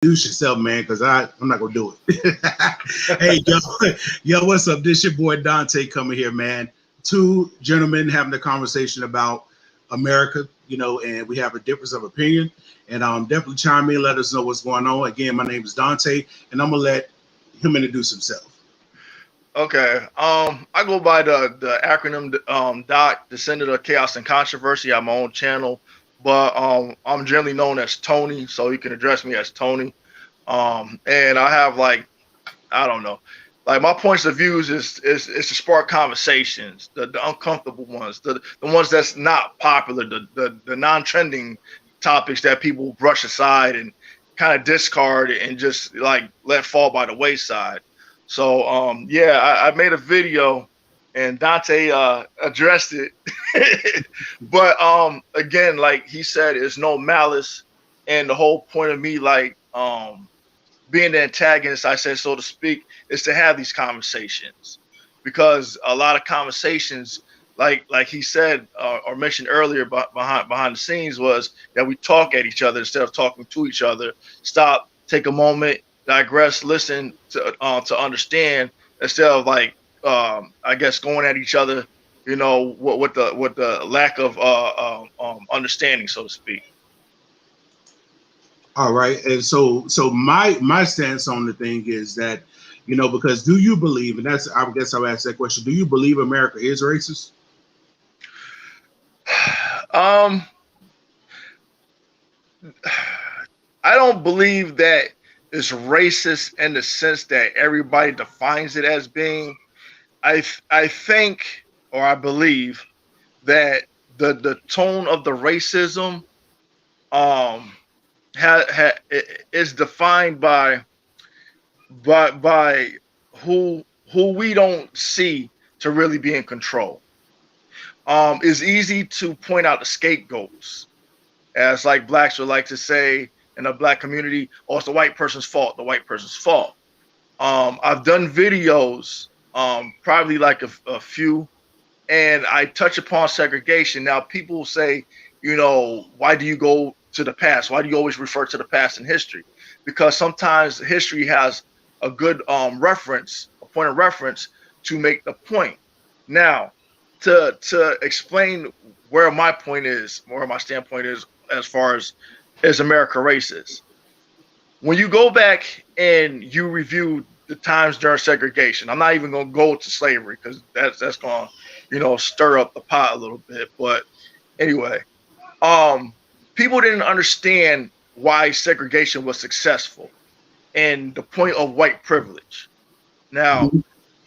introduce yourself, man, because I'm not gonna do it. Hey, yo, what's up? This your boy Dante coming here, man. Two gentlemen having a conversation about America, and we have a difference of opinion. And definitely chime in, let us know what's going on. Again, my name is Dante, and I'm gonna let him introduce himself. Okay. I go by the acronym DOC, Descendant of Chaos and Controversy. I have my own channel, but I'm generally known as Tony, so you can address me as Tony. And I have I don't know, my points of views is to spark conversations, the uncomfortable ones, the ones that's not popular, the non-trending topics that people brush aside and kind of discard and just let fall by the wayside. So yeah, I made a video and Dante addressed it. But again, like he said, it's no malice, and the whole point of me being the antagonist, I said, so to speak, is to have these conversations, because a lot of conversations, like he said or mentioned earlier, behind the scenes, was that we talk at each other instead of talking to each other. Stop, take a moment, digress, listen to understand, instead of I guess going at each other, with the lack of understanding, so to speak. All right, and so my stance on the thing is that, because do you believe, and that's, I guess I'll ask that question, do you believe America is racist? I don't believe that it's racist in the sense that everybody defines it as being. I think, or I believe, that the tone of the racism is defined by who we don't see to really be in control. It's easy to point out the scapegoats, as like blacks would like to say in the black community, oh, it's the white person's fault, the white person's fault. I've done videos, probably a few, and I touch upon segregation. Now, people will say, why do you go to the past? Why do you always refer to the past in history? Because sometimes history has a good a point of reference to make the point. Now, to explain where my point is, where my standpoint is as far as is America racist. When you go back and you review the times during segregation, I'm not even going to go to slavery because that's going to, stir up the pot a little bit. But anyway, people didn't understand why segregation was successful and the point of white privilege. Now,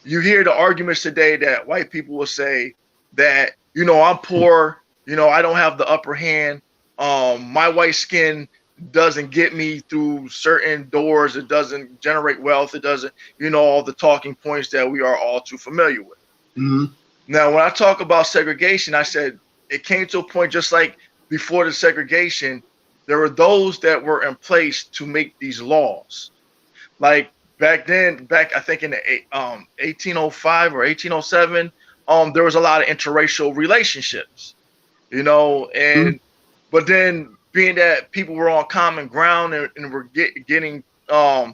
you hear the arguments today that white people will say that, I'm poor, I don't have the upper hand. My white skin doesn't get me through certain doors. It doesn't generate wealth. It doesn't, all the talking points that we are all too familiar with. Mm-hmm. Now, when I talk about segregation, I said it came to a point just like before the segregation, there were those that were in place to make these laws. Like back then, I think in the 1805 or 1807, there was a lot of interracial relationships, and but then being that people were on common ground and were getting how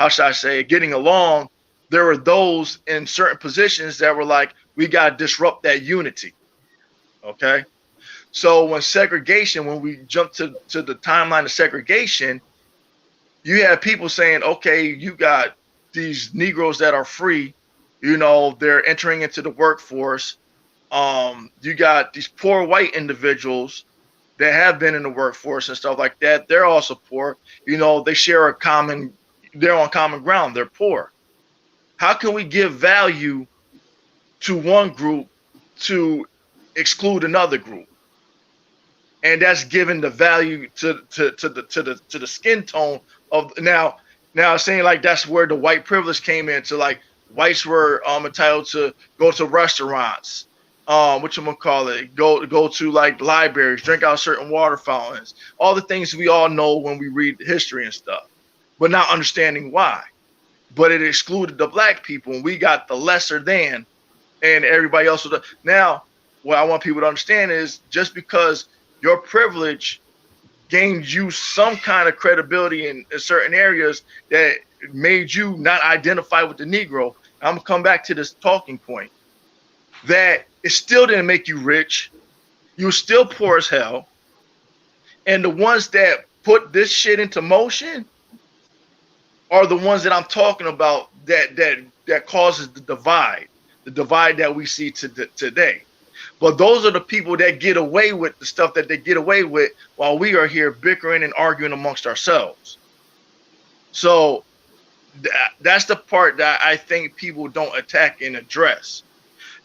should I say, getting along, there were those in certain positions that were like, we got to disrupt that unity. Okay. So when we jump to the timeline of segregation, you have people saying, okay, you got these Negroes that are free, they're entering into the workforce. You got these poor white individuals that have been in the workforce and stuff like that. They're also poor. They share they're on common ground. They're poor. How can we give value to one group to exclude another group? And that's giving the value to the skin tone of now saying like that's where the white privilege came into, like whites were entitled to go to restaurants, go to like libraries, drink out certain water fountains, all the things we all know when we read history and stuff, but not understanding why. But it excluded the black people, and we got the lesser than, and everybody else was now what I want people to understand is just because your privilege gained you some kind of credibility in certain areas that made you not identify with the Negro. I'm gonna come back to this talking point that it still didn't make you rich. You were still poor as hell. And the ones that put this shit into motion are the ones that I'm talking about that causes the divide that we see today. But those are the people that get away with the stuff that they get away with while we are here bickering and arguing amongst ourselves. So that's the part that I think people don't attack and address.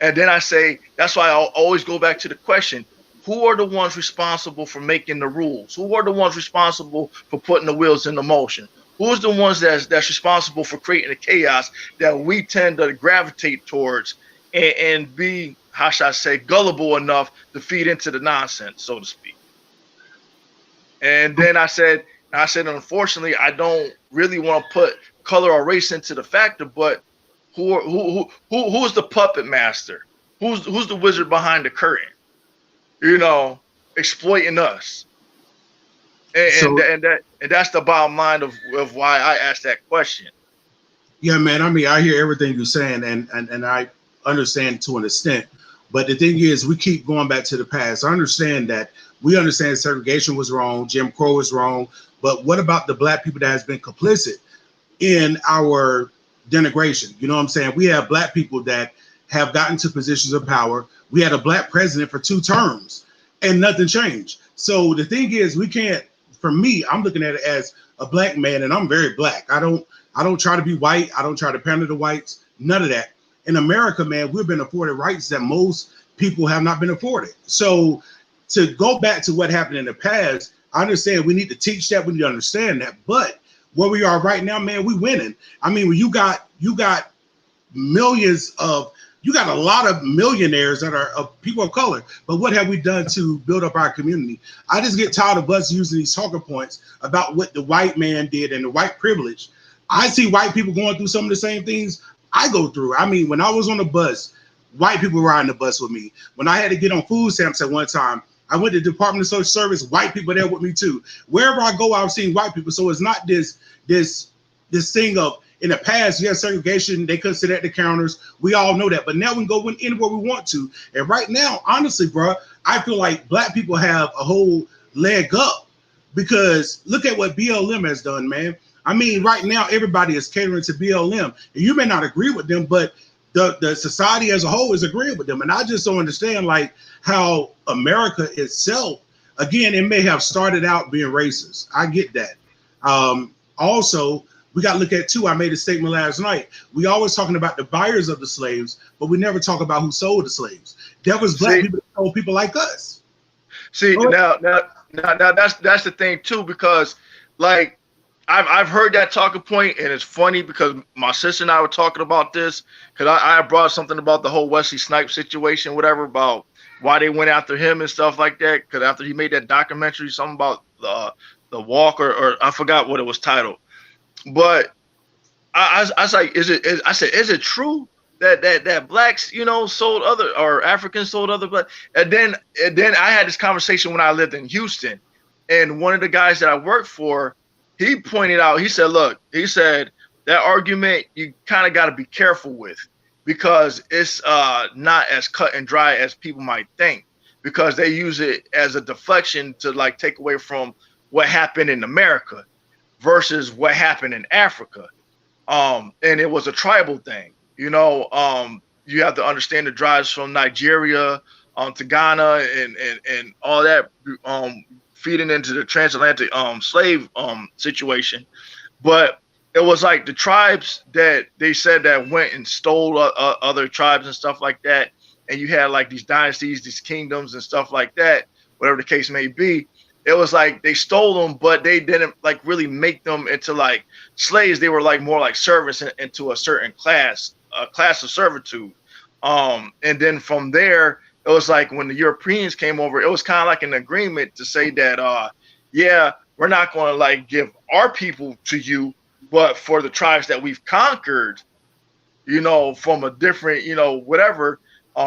And then I say, that's why I'll always go back to the question, who are the ones responsible for making the rules? Who are the ones responsible for putting the wheels into motion? Who's the ones that's responsible for creating the chaos that we tend to gravitate towards and be, how should I say, gullible enough to feed into the nonsense, so to speak? And then I said, unfortunately, I don't really want to put color or race into the factor, but who's the puppet master? Who's the wizard behind the curtain? You know, exploiting us. And that's the bottom line of why I asked that question. Yeah, man. I mean, I hear everything you're saying, and I understand to an extent. But the thing is, we keep going back to the past. I understand that. We understand segregation was wrong, Jim Crow was wrong. But what about the black people that has been complicit in our denigration? You know what I'm saying? We have black people that have gotten to positions of power. We had a black president for 2 terms, and nothing changed. So the thing is, we can't. For me, I'm looking at it as a black man, and I'm very black. I don't try to be white. I don't try to pander to whites. None of that. In America, man, we've been afforded rights that most people have not been afforded. So to go back to what happened in the past, I understand we need to teach that. We need to understand that. But where we are right now, man, we winning. I mean, when you got millions of, you got a lot of millionaires that are people of color, but what have we done to build up our community? I just get tired of us using these talking points about what the white man did and the white privilege. I see white people going through some of the same things I go through. I mean, when I was on the bus, white people were riding the bus with me. When I had to get on food stamps at one time, I went to the Department of Social Service, white people there with me too. Wherever I go, I've seen white people. So it's not this thing of, in the past, you had segregation, they couldn't sit at the counters. We all know that. But now we can go anywhere we want to. And right now, honestly, bro, I feel like black people have a whole leg up because look at what BLM has done, man. I mean, right now, everybody is catering to BLM. And you may not agree with them, but the society as a whole is agreeing with them. And I just don't understand, like, how America itself, again, it may have started out being racist. I get that. Also, we got to look at, too, I made a statement last night. We always talking about the buyers of the slaves, but we never talk about who sold the slaves. That was black people that sold people like us. See, now that's the thing, too, because, like, I've heard that talking point, and it's funny because my sister and I were talking about this because I brought something about the whole Wesley Snipes situation, whatever, about why they went after him and stuff like that. Because after he made that documentary, something about the walk, or I forgot what it was titled. But I was like, is it true that blacks, you know, sold other, or Africans sold other black? And then I had this conversation when I lived in Houston, and one of the guys that I worked for, he pointed out, he said, look, he said, that argument you kind of got to be careful with because it's not as cut and dry as people might think, because they use it as a deflection to like take away from what happened in America versus what happened in Africa. And it was a tribal thing, you know. You have to understand the drives from Nigeria to Ghana and all that, feeding into the transatlantic slave situation. But it was like the tribes that they said that went and stole other tribes and stuff like that. And you had like these dynasties, these kingdoms and stuff like that, whatever the case may be. It was like they stole them, but they didn't like really make them into like slaves. They were like more like servants into a certain class of servitude. And then from there, it was like when the Europeans came over, it was kind of like an agreement to say that, yeah, we're not going to like give our people to you, but for the tribes that we've conquered, you know, from a different, you know, whatever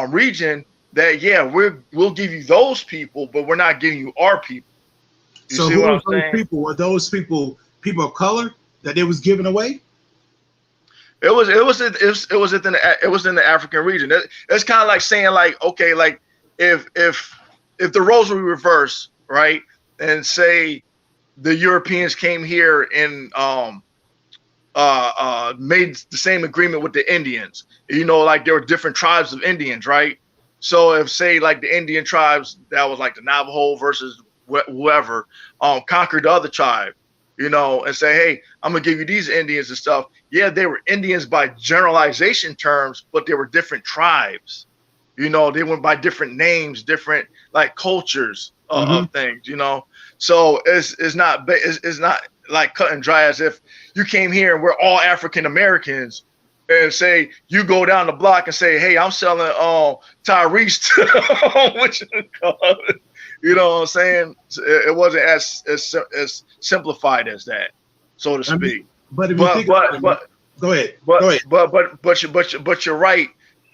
region, that, yeah, we'll give you those people, but we're not giving you our people. You So see who what were I'm those saying? people? Were those people of color that they was giving away? It was in the African region. It's kind of like saying like, okay, like if the roles were reversed, right, and say the Europeans came here and made the same agreement with the Indians. You know, like there were different tribes of Indians, right? So if say like the Indian tribes that was like the Navajo versus whoever conquered the other tribe, you know, and say, hey, I'm gonna give you these Indians and stuff. Yeah, they were Indians by generalization terms, but they were different tribes. You know, they went by different names, different like cultures Mm-hmm. of things. You know, so it's not like cut and dry as if you came here and we're all African Americans and say you go down the block and say, hey, I'm selling Tyrese which you know what I'm saying? It wasn't as simplified as that, so to I mean, speak. but if you But think about it, man, go ahead. Go ahead. but you're right.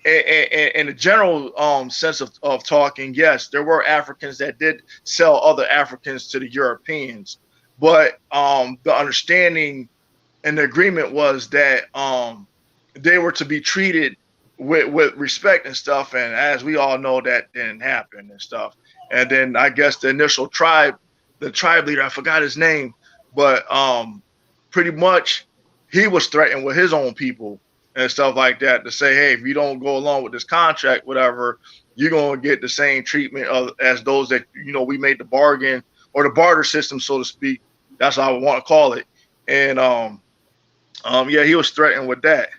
In the general sense of talking, yes, there were Africans that did sell other Africans to the Europeans, but the understanding and the agreement was that they were to be treated with respect and stuff. And as we all know, that didn't happen and stuff. And then I guess the initial the tribe leader, I forgot his name, but pretty much he was threatened with his own people and stuff like that to say, hey, if you don't go along with this contract, whatever, you're gonna get the same treatment as those that we made the bargain or the barter system, so to speak. That's how I want to call it. And yeah, he was threatened with that.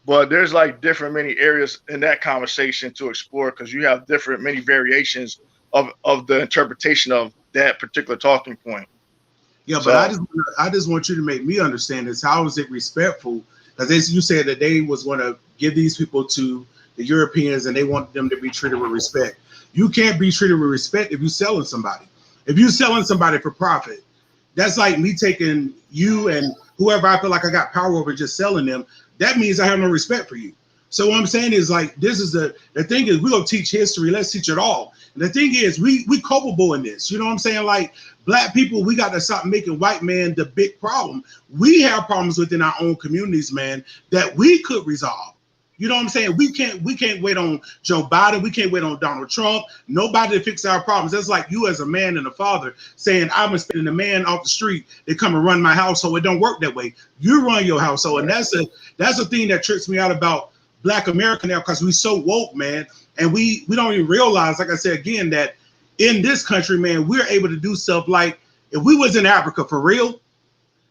But there's like different many areas in that conversation to explore because you have different many variations of the interpretation of that particular talking point. Yeah, So but I just want you to make me understand this. How is it respectful? Because you said that they was going to give these people to the Europeans and they want them to be treated with respect. You can't be treated with respect if you're selling somebody. If you're selling somebody for profit, that's like me taking you and whoever I feel like I got power over just selling them. That means I have no respect for you. So what I'm saying is like this is the thing is we're gonna teach history. Let's teach it all. And the thing is we culpable in this. You know what I'm saying? Like black people, we got to stop making white man the big problem. We have problems within our own communities, man, that we could resolve. You know what I'm saying? We can't wait on Joe Biden. We can't wait on Donald Trump. Nobody to fix our problems. That's like you as a man and a father saying, I'm expecting a man off the street to come and run my household. It don't work that way. You run your household. And that's a thing that trips me out about Black America now because we so woke, man. And we don't even realize, like I said again, that in this country, man, we're able to do stuff like if we was in Africa for real,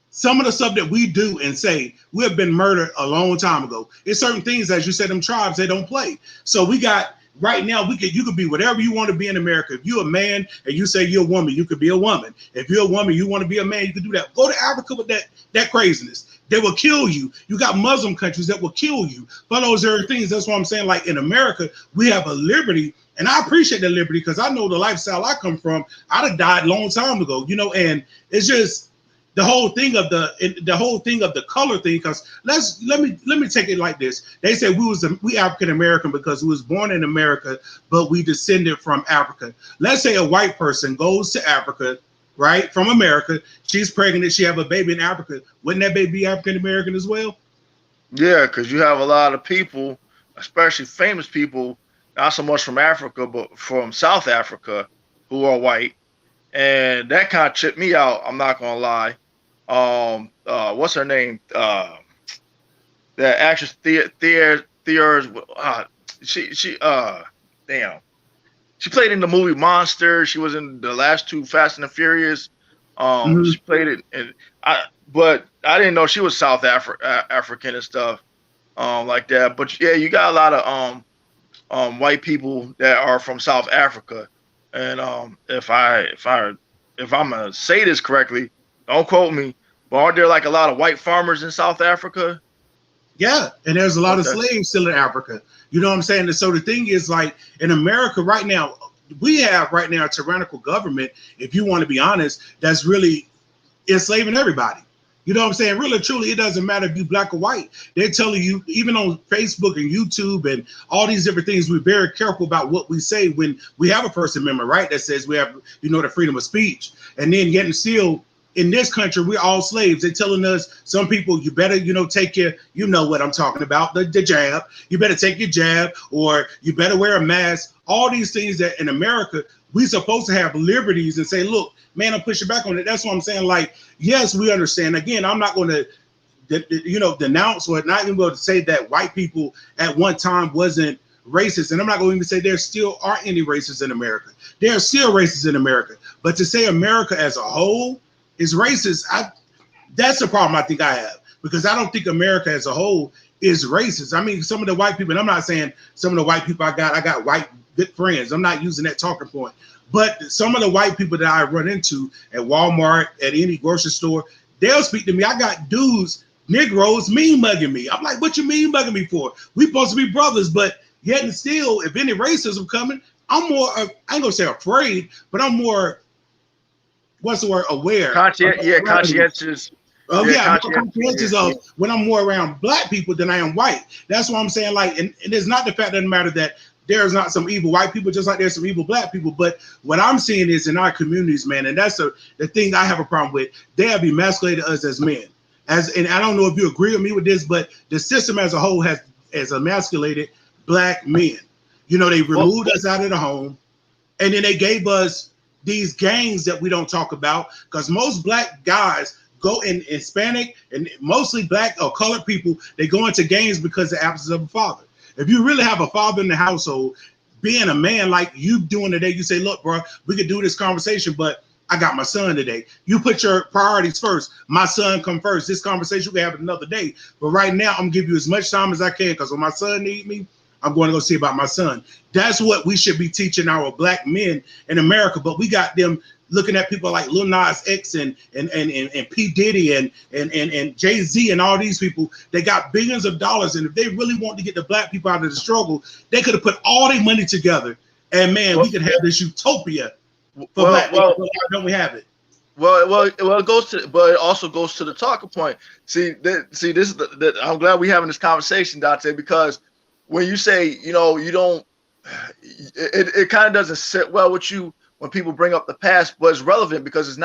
some of the stuff that we do and say, we have been murdered a long time ago. It's certain things, as you said, them tribes, they don't play. So we got, right now, you could be whatever you want to be in America. If you're a man and you say you're a woman, you could be a woman. If you're a woman, you want to be a man, you could do that. Go to Africa with that craziness. They will kill you. You got Muslim countries that will kill you for those other things. That's what I'm saying. Like in America, we have a liberty, and I appreciate the liberty because I know the lifestyle I come from. I'd have died a long time ago, and it's just the whole thing of the color thing. Because let me take it like this. They say we African American because we was born in America, but we descended from Africa. Let's say a white person goes to Africa, right, from America. She's pregnant. She have a baby in Africa. Wouldn't that baby be African American as well? yeah, because you have a lot of people, especially famous people, not so much from Africa, but from South Africa, who are white, and that kind of tripped me out. I'm not gonna lie. What's her name? The actress she damn. She played in the movie Monster. She was in the last two Fast and the Furious. Mm-hmm. She played it, and but I didn't know she was African and stuff, like that. But yeah, you got a lot of white people that are from South Africa, and if I'm gonna say this correctly, don't quote me, but aren't there like a lot of white farmers in South Africa? Yeah, and there's a lot of Okay. slaves still in Africa. You know what I'm saying? And so the thing is, like in America right now, we have right now a tyrannical government, if you want to be honest, that's really enslaving everybody. You know what I'm saying? Really, truly, it doesn't matter if you black or white. They're telling you, even on Facebook and YouTube and all these different things, we're very careful about what we say when we have a First Amendment, right? That says we have, the freedom of speech. And then yet and still, in this country, we're all slaves. They're telling us, some people, you better, take your, you know what I'm talking about, the jab. You better take your jab, or you better wear a mask. All these things that in America, we're supposed to have liberties and say, look, man, I'm pushing back on it. That's what I'm saying. Like, yes, we understand. Again, I'm not going to, denounce or not even going to say that white people at one time wasn't racist. And I'm not going to even say there still aren't any racists in America. There are still racists in America. But to say America as a whole is racist, that's the problem I think I have. Because I don't think America as a whole is racist. I mean, some of the white people, and I'm not saying some of the white people I got white good friends. I'm not using that talking point. But some of the white people that I run into at Walmart, at any grocery store, they'll speak to me. I got dudes, Negroes, mean mugging me. I'm like, what you mean mugging me for? We supposed to be brothers, but yet and still, if any racism coming, I'm more, I ain't gonna say afraid, but I'm more, what's the word, aware. Conscientious. Conscientious of when I'm more around black people than I am white. That's what I'm saying. Like, and it's not the fact that it matter that there's not some evil white people, just like there's some evil black people. But what I'm seeing is in our communities, man, and that's the thing I have a problem with. They have emasculated us as men. And I don't know if you agree with me with this, but the system as a whole has emasculated black men. They removed us out of the home, and then they gave us these gangs that we don't talk about, because most black guys go in Hispanic and mostly black or colored people, they go into gangs because of the absence of a father. If you really have a father in the household, being a man like you doing today, you say, look, bro, we could do this conversation, but I got my son today. You put your priorities first. My son come first. This conversation we can have another day. But right now, I'm gonna give you as much time as I can, because when my son needs me, I'm going to go see about my son. That's what we should be teaching our black men in America. But we got them looking at people like Lil Nas X and P. Diddy and Jay-Z and all these people. They got billions of dollars. And if they really want to get the black people out of the struggle, they could have put all their money together. And man, we could have this utopia for black people. Why don't we have it? Well, it goes to, but it also goes to the talking point. This is I'm glad we're having this conversation, Dante, because when you say, you don't, it kind of doesn't sit well with you when people bring up the past, but it's relevant because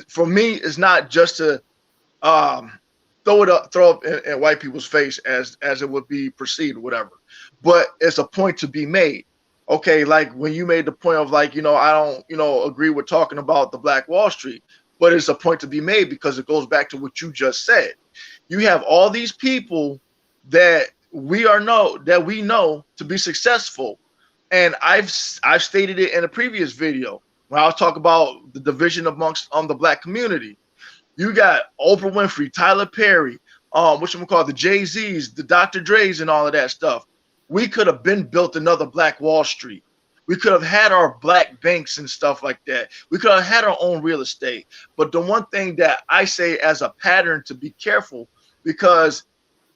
for me, it's not just to throw up in white people's face as it would be perceived or whatever, but it's a point to be made. Okay, like when you made the point of like, I don't, agree with talking about the Black Wall Street, but it's a point to be made because it goes back to what you just said. You have all these people that we know to be successful. And I've stated it in a previous video when I was talking about the division amongst the black community. You got Oprah Winfrey, Tyler Perry, the Jay-Z's, the Dr. Dre's and all of that stuff. We could have been built another Black Wall Street. We could have had our black banks and stuff like that. We could have had our own real estate. But the one thing that I say as a pattern to be careful, because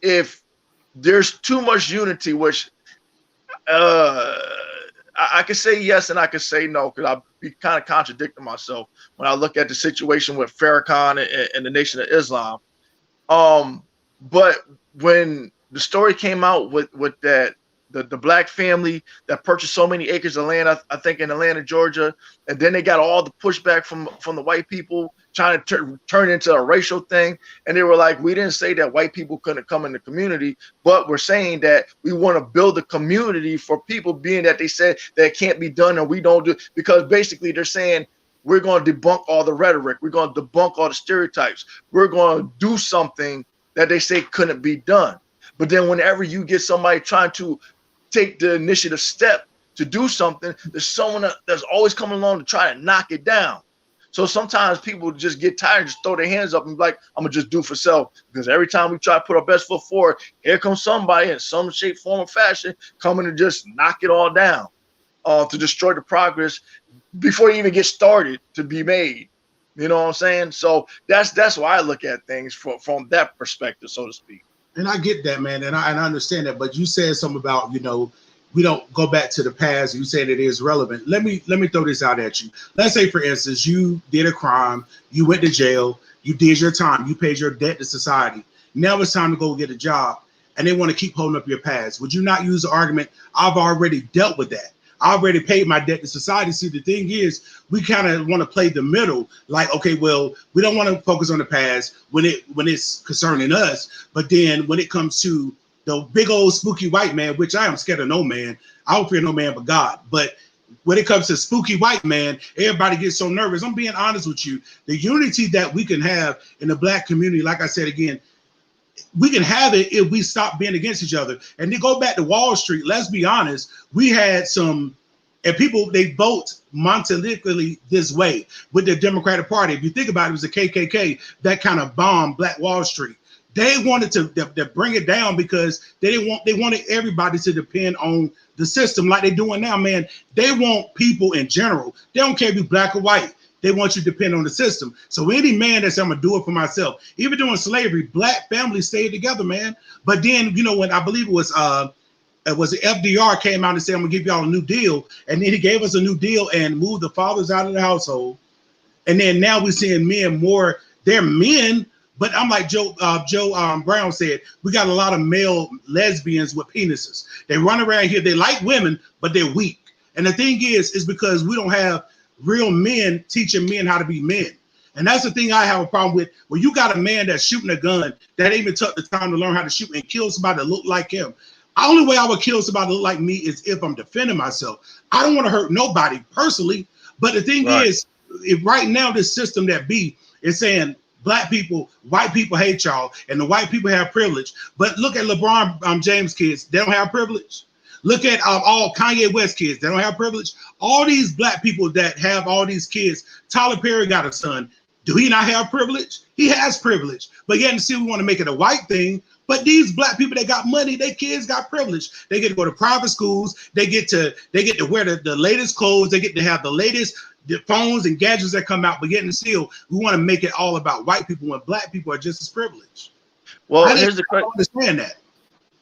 if there's too much unity, which I could say yes and I could say no, because I'll be kind of contradicting myself when I look at the situation with Farrakhan and the Nation of Islam. But when the story came out with that, the black family that purchased so many acres of land, I think in Atlanta, Georgia, and then they got all the pushback from the white people trying to turn into a racial thing. And they were like, we didn't say that white people couldn't come in the community, but we're saying that we want to build a community for people, being that they said that can't be done and we don't do, because basically they're saying we're going to debunk all the rhetoric. We're going to debunk all the stereotypes. We're going to do something that they say couldn't be done. But then whenever you get somebody trying to take the initiative step to do something, there's someone that's always coming along to try to knock it down. So sometimes people just get tired and just throw their hands up and be like, I'm gonna just do for self. Because every time we try to put our best foot forward, here comes somebody in some shape, form, or fashion coming to just knock it all down, to destroy the progress before you even get started to be made. You know what I'm saying? So that's why I look at things from that perspective, so to speak. And I get that, man, and I understand that. But you said something about, we don't go back to the past. You said it is relevant. Let me throw this out at you. Let's say, for instance, you did a crime, you went to jail, You did your time. You paid your debt to society. Now it's time to go get a job, and they want to keep holding up your past. Would you not use the argument, I've already dealt with that. I already paid my debt to society. See, the thing is, we kind of want to play the middle. Like, okay, well, we don't want to focus on the past when it's concerning us. But then when it comes to the big old spooky white man, which I am scared of no man. I don't fear no man but God. But when it comes to spooky white man, everybody gets so nervous. I'm being honest with you. The unity that we can have in the black community, like I said again, we can have it if we stop being against each other. And to go back to Wall Street, let's be honest, we had some, and people, they vote monetarily this way with the Democratic Party. If you think about it, it was the KKK that kind of bombed Black Wall Street. They wanted to bring it down because they wanted everybody to depend on the system like they're doing now, man. They want people in general. They don't care if you're black or white. They want you to depend on the system. So any man that says, I'm going to do it for myself, even during slavery, black families stayed together, man. But then, you know, when I believe it was FDR came out and said, I'm going to give y'all a new deal. And then he gave us a new deal and moved the fathers out of the household. And then now we're seeing men more, they're men, but I'm like Joe Brown said, we got a lot of male lesbians with penises. They run around here, they like women, but they're weak. And the thing is because we don't have real men teaching men how to be men. And that's the thing I have a problem with. When you got a man that's shooting a gun that ain't even took the time to learn how to shoot and kill somebody that look like him. The only way I would kill somebody that look like me is if I'm defending myself. I don't want to hurt nobody personally. But the thing is, if right now this system that is saying black people, white people hate y'all, and the white people have privilege. But look at LeBron James kids, they don't have privilege. Look at all Kanye West kids, they don't have privilege. All these black people that have all these kids, Tyler Perry got a son. Do he not have privilege? He has privilege. But yet, see, we want to make it a white thing. But these black people that got money, their kids got privilege. They get to go to private schools. They get to wear the latest clothes. They get to have the latest phones and gadgets that come out. But yet and still, we want to make it all about white people when black people are just as privileged. Well, I don't understand that.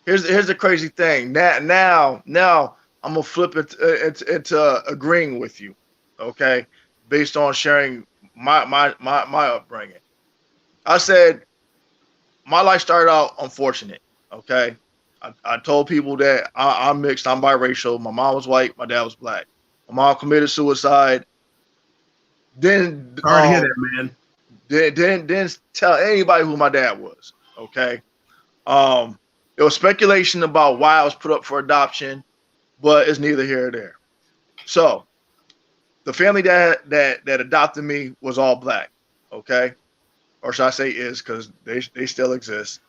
Here's the crazy thing. Now I'm gonna flip it into agreeing with you, okay, based on sharing my upbringing. I said my life started out unfortunate. Okay, I told people that I'm mixed, I'm biracial. My mom was white, my dad was black. My mom committed suicide. Then Sorry to hear that, man. Didn't tell anybody who my dad was. Okay. There was speculation about why I was put up for adoption, but it's neither here or there. So the family that adopted me was all black, okay? Or should I say is, because they still exist.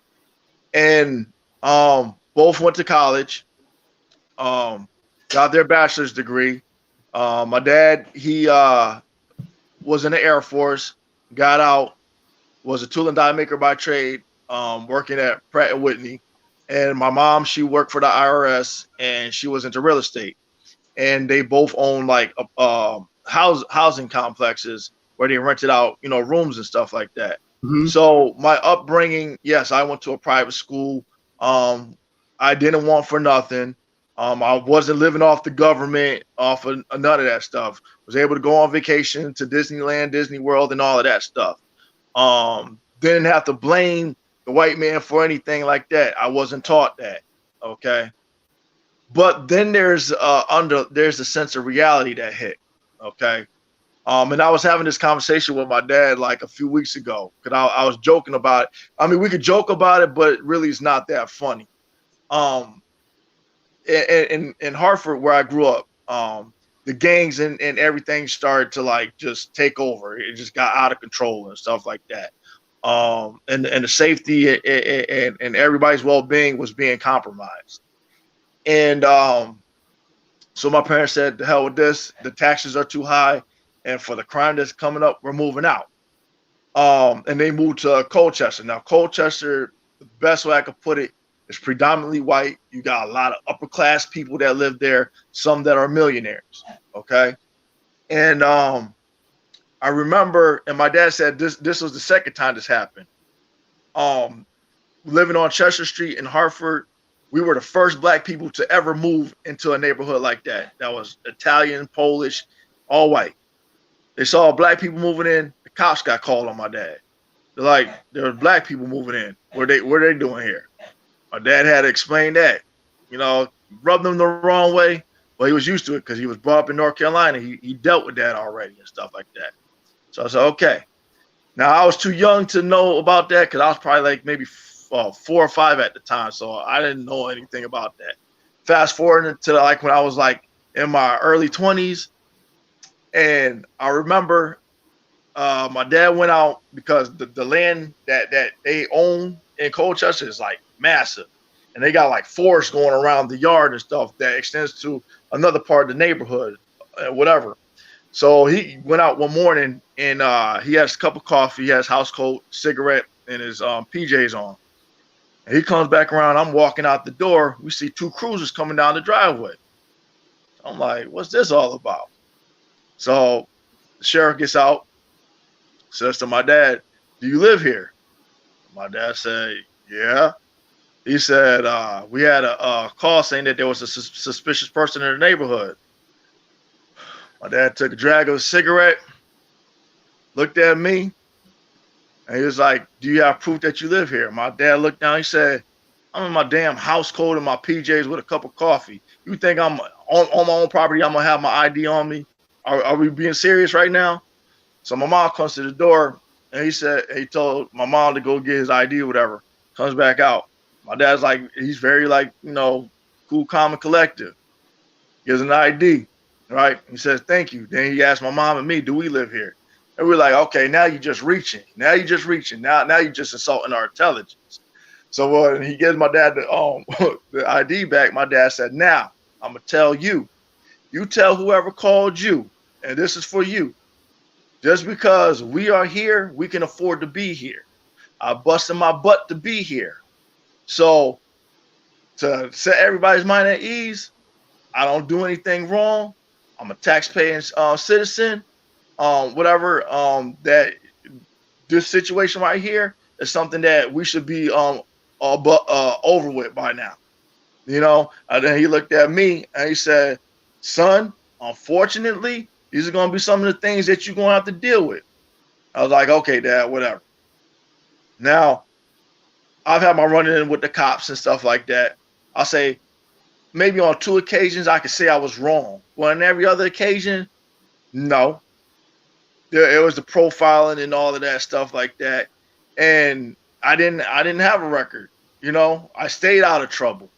And both went to college, got their bachelor's degree. My dad, he was in the Air Force, got out, was a tool and die maker by trade, working at Pratt & Whitney. And my mom, she worked for the IRS and she was into real estate. And they both own like housing complexes where they rented out, you know, rooms and stuff like that. Mm-hmm. So my upbringing, yes, I went to a private school. I didn't want for nothing. I wasn't living off the government, off of none of that stuff. Was able to go on vacation to Disneyland, Disney World, and all of that stuff. Didn't have to blame the white man for anything like that. I wasn't taught that. Okay. But then there's a sense of reality that hit. Okay. And I was having this conversation with my dad like a few weeks ago because I was joking about it. I mean, we could joke about it, but really it's not that funny. In Hartford, where I grew up, the gangs and everything started to like just take over. It just got out of control and stuff like that. And the safety and everybody's well-being was being compromised. And so my parents said, the hell with this. The taxes are too high. And for the crime that's coming up, we're moving out. And they moved to Colchester. Now, Colchester, the best way I could put it, is predominantly white. You got a lot of upper class people that live there, some that are millionaires. Okay. And I remember, and my dad said this was the second time this happened. Living on Chester Street in Hartford, we were the first black people to ever move into a neighborhood like that. That was Italian, Polish, all white. They saw black people moving in. The cops got called on my dad. They're like, there were black people moving in. What are they doing here? My dad had to explain that. You know, rubbed them the wrong way, but he was used to it because he was brought up in North Carolina. He dealt with that already and stuff like that. So I said, okay. Now I was too young to know about that because I was probably like maybe 4 or 5 at the time, so I didn't know anything about that. Fast forward to like when I was like in my early 20s, and I remember my dad went out because the land that they own in Colchester is like massive, and they got like forests going around the yard and stuff that extends to another part of the neighborhood, whatever. So he went out one morning and he has a cup of coffee, he has house coat, cigarette, and his PJs on. And he comes back around. I'm walking out the door. We see 2 cruisers coming down the driveway. I'm like, what's this all about? So the sheriff gets out, says to my dad, do you live here? My dad said, yeah. He said, we had a call saying that there was a suspicious person in the neighborhood. My dad took a drag of a cigarette, looked at me, and he was like, do you have proof that you live here? My dad looked down, he said, I'm in my damn house coat and my PJs with a cup of coffee. You think I'm on my own property, I'm gonna have my ID on me? Are we being serious right now? So my mom comes to the door and he told my mom to go get his ID or whatever. Comes back out. My dad's like, he's very like, you know, cool, calm, and collective. Gives an ID, right? He says, thank you. Then he asked my mom and me, do we live here? And we're like, okay, now you're just reaching. Now you're just insulting our intelligence. So when he gives my dad the ID back, my dad said, now I'm gonna tell you. You tell whoever called you, and this is for you. Just because we are here, we can afford to be here. I busted my butt to be here. So to set everybody's mind at ease, I don't do anything wrong. I'm a taxpaying citizen. Whatever that this situation right here is something that we should be over with by now. You know, and then he looked at me and he said, son, unfortunately, these are going to be some of the things that you're going to have to deal with. I was like, okay, Dad, whatever. Now, I've had my run in with the cops and stuff like that. I'll say maybe on 2 occasions I could say I was wrong. Well, on every other occasion, no. It was the profiling and all of that stuff like that. And I didn't have a record. You know, I stayed out of trouble.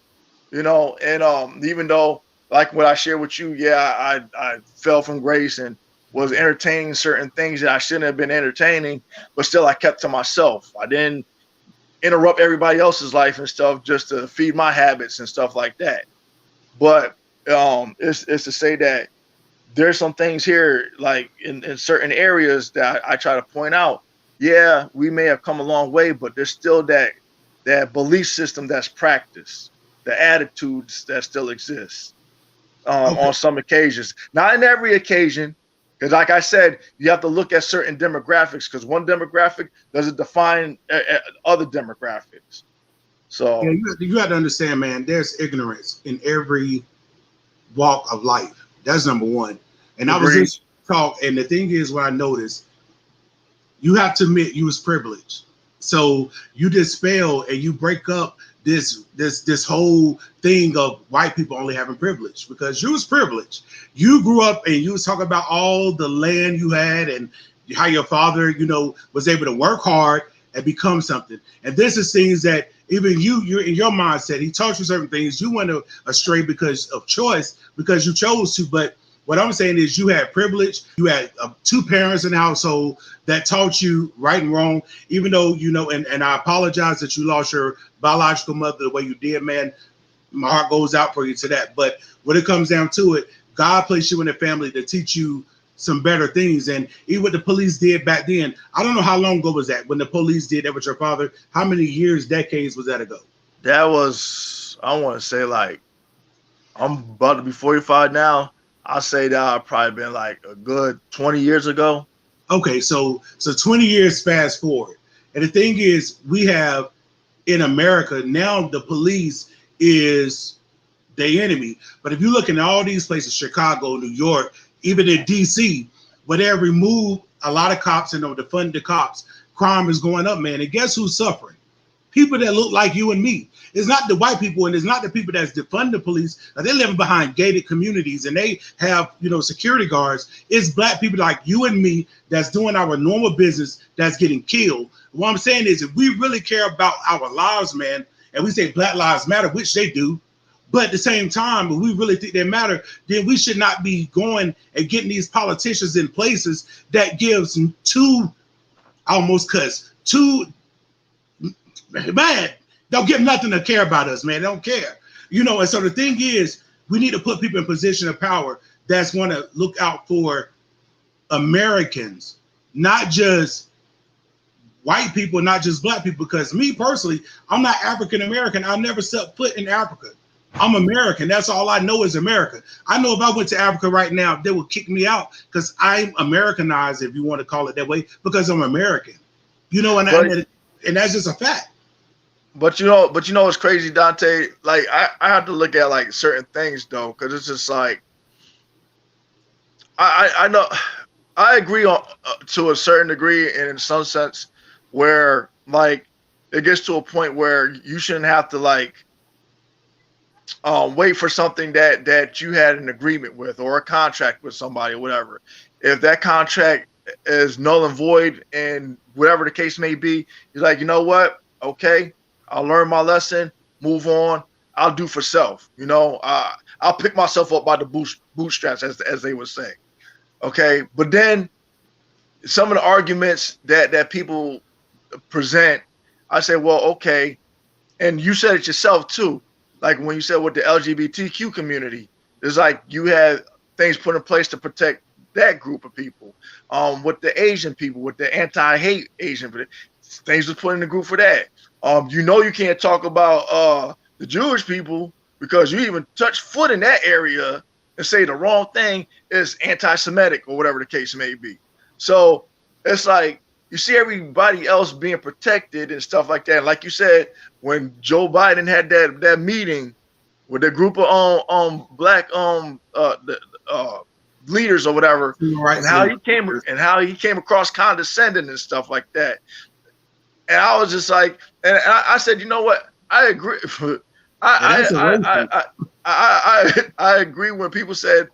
You know, and even though, like what I shared with you, yeah, I fell from grace and was entertaining certain things that I shouldn't have been entertaining, but still I kept to myself. I didn't interrupt everybody else's life and stuff just to feed my habits and stuff like that. But it's to say that there's some things here, like in certain areas that I try to point out. Yeah, we may have come a long way, but there's still that belief system that's practiced, the attitudes that still exist on some occasions. Not in every occasion, because like I said, you have to look at certain demographics because one demographic doesn't define other demographics. So yeah, you got to understand, man, there's ignorance in every walk of life. That's number one. And I was just talk, and the thing is, what I noticed, you have to admit you was privileged. So you dispel and you break up this whole thing of white people only having privilege, because you was privileged. You grew up and you was talking about all the land you had and how your father, you know, was able to work hard and become something. And this is things that even you're in your mindset. He taught you certain things. You went astray because of choice, because you chose to. But what I'm saying is you had privilege. You had 2 parents in the household that taught you right and wrong, even though, you know, and I apologize that you lost your biological mother the way you did, man. My heart goes out for you to that. But when it comes down to it, God placed you in a family to teach you some better things. And even what the police did back then, I don't know how long ago was that when the police did that with your father. How many years, decades was that ago? that was, I want to say, like, I'm about to be 45 now. I'll say that I've probably been like a good 20 years ago. Okay, so 20 years fast forward. And the thing is, we have in America now, the police is the enemy. But if you look in all these places, Chicago, New York, even in DC, where they have removed a lot of cops and defund the cops, crime is going up, man. And guess who's suffering? People that look like you and me. It's not the white people, and it's not the people that's defunding the police. They're living behind gated communities, and they have, security guards. It's black people like you and me that's doing our normal business that's getting killed. What I'm saying is, if we really care about our lives, man, and we say Black Lives Matter, which they do, but at the same time, if we really think they matter, then we should not be going and getting these politicians in places that gives two, I almost cuss, man, don't give nothing to care about us, man. They don't care. And so the thing is, we need to put people in position of power that's going to look out for Americans, not just white people, not just black people. Because me personally, I'm not African American. I never set foot in Africa. I'm American. That's all I know is America. I know if I went to Africa right now, they would kick me out because I'm Americanized, if you want to call it that way, because I'm American. And that's just a fact. But it's crazy, Dante. Like I have to look at like certain things though, because it's just like I know I agree on to a certain degree, and in some sense, where like it gets to a point where you shouldn't have to like wait for something that you had an agreement with or a contract with somebody or whatever. If that contract is null and void, and whatever the case may be, you're like, you know what? Okay. I'll learn my lesson, move on. I'll do for self. I'll pick myself up by the bootstraps, as they would say. Okay, but then some of the arguments that people present, I say, well, okay, and you said it yourself too. Like when you said with the LGBTQ community, it's like you had things put in place to protect that group of people. With the Asian people, with the anti-hate Asian, things was put in the group for that. You can't talk about the Jewish people because you even touch foot in that area and say the wrong thing is anti-Semitic or whatever the case may be. So it's like you see everybody else being protected and stuff like that. Like you said, when Joe Biden had that meeting with a group of black leaders or whatever, right, and how he came across condescending and stuff like that. And I was just like, and I said, you know what? I agree. I agree when people said,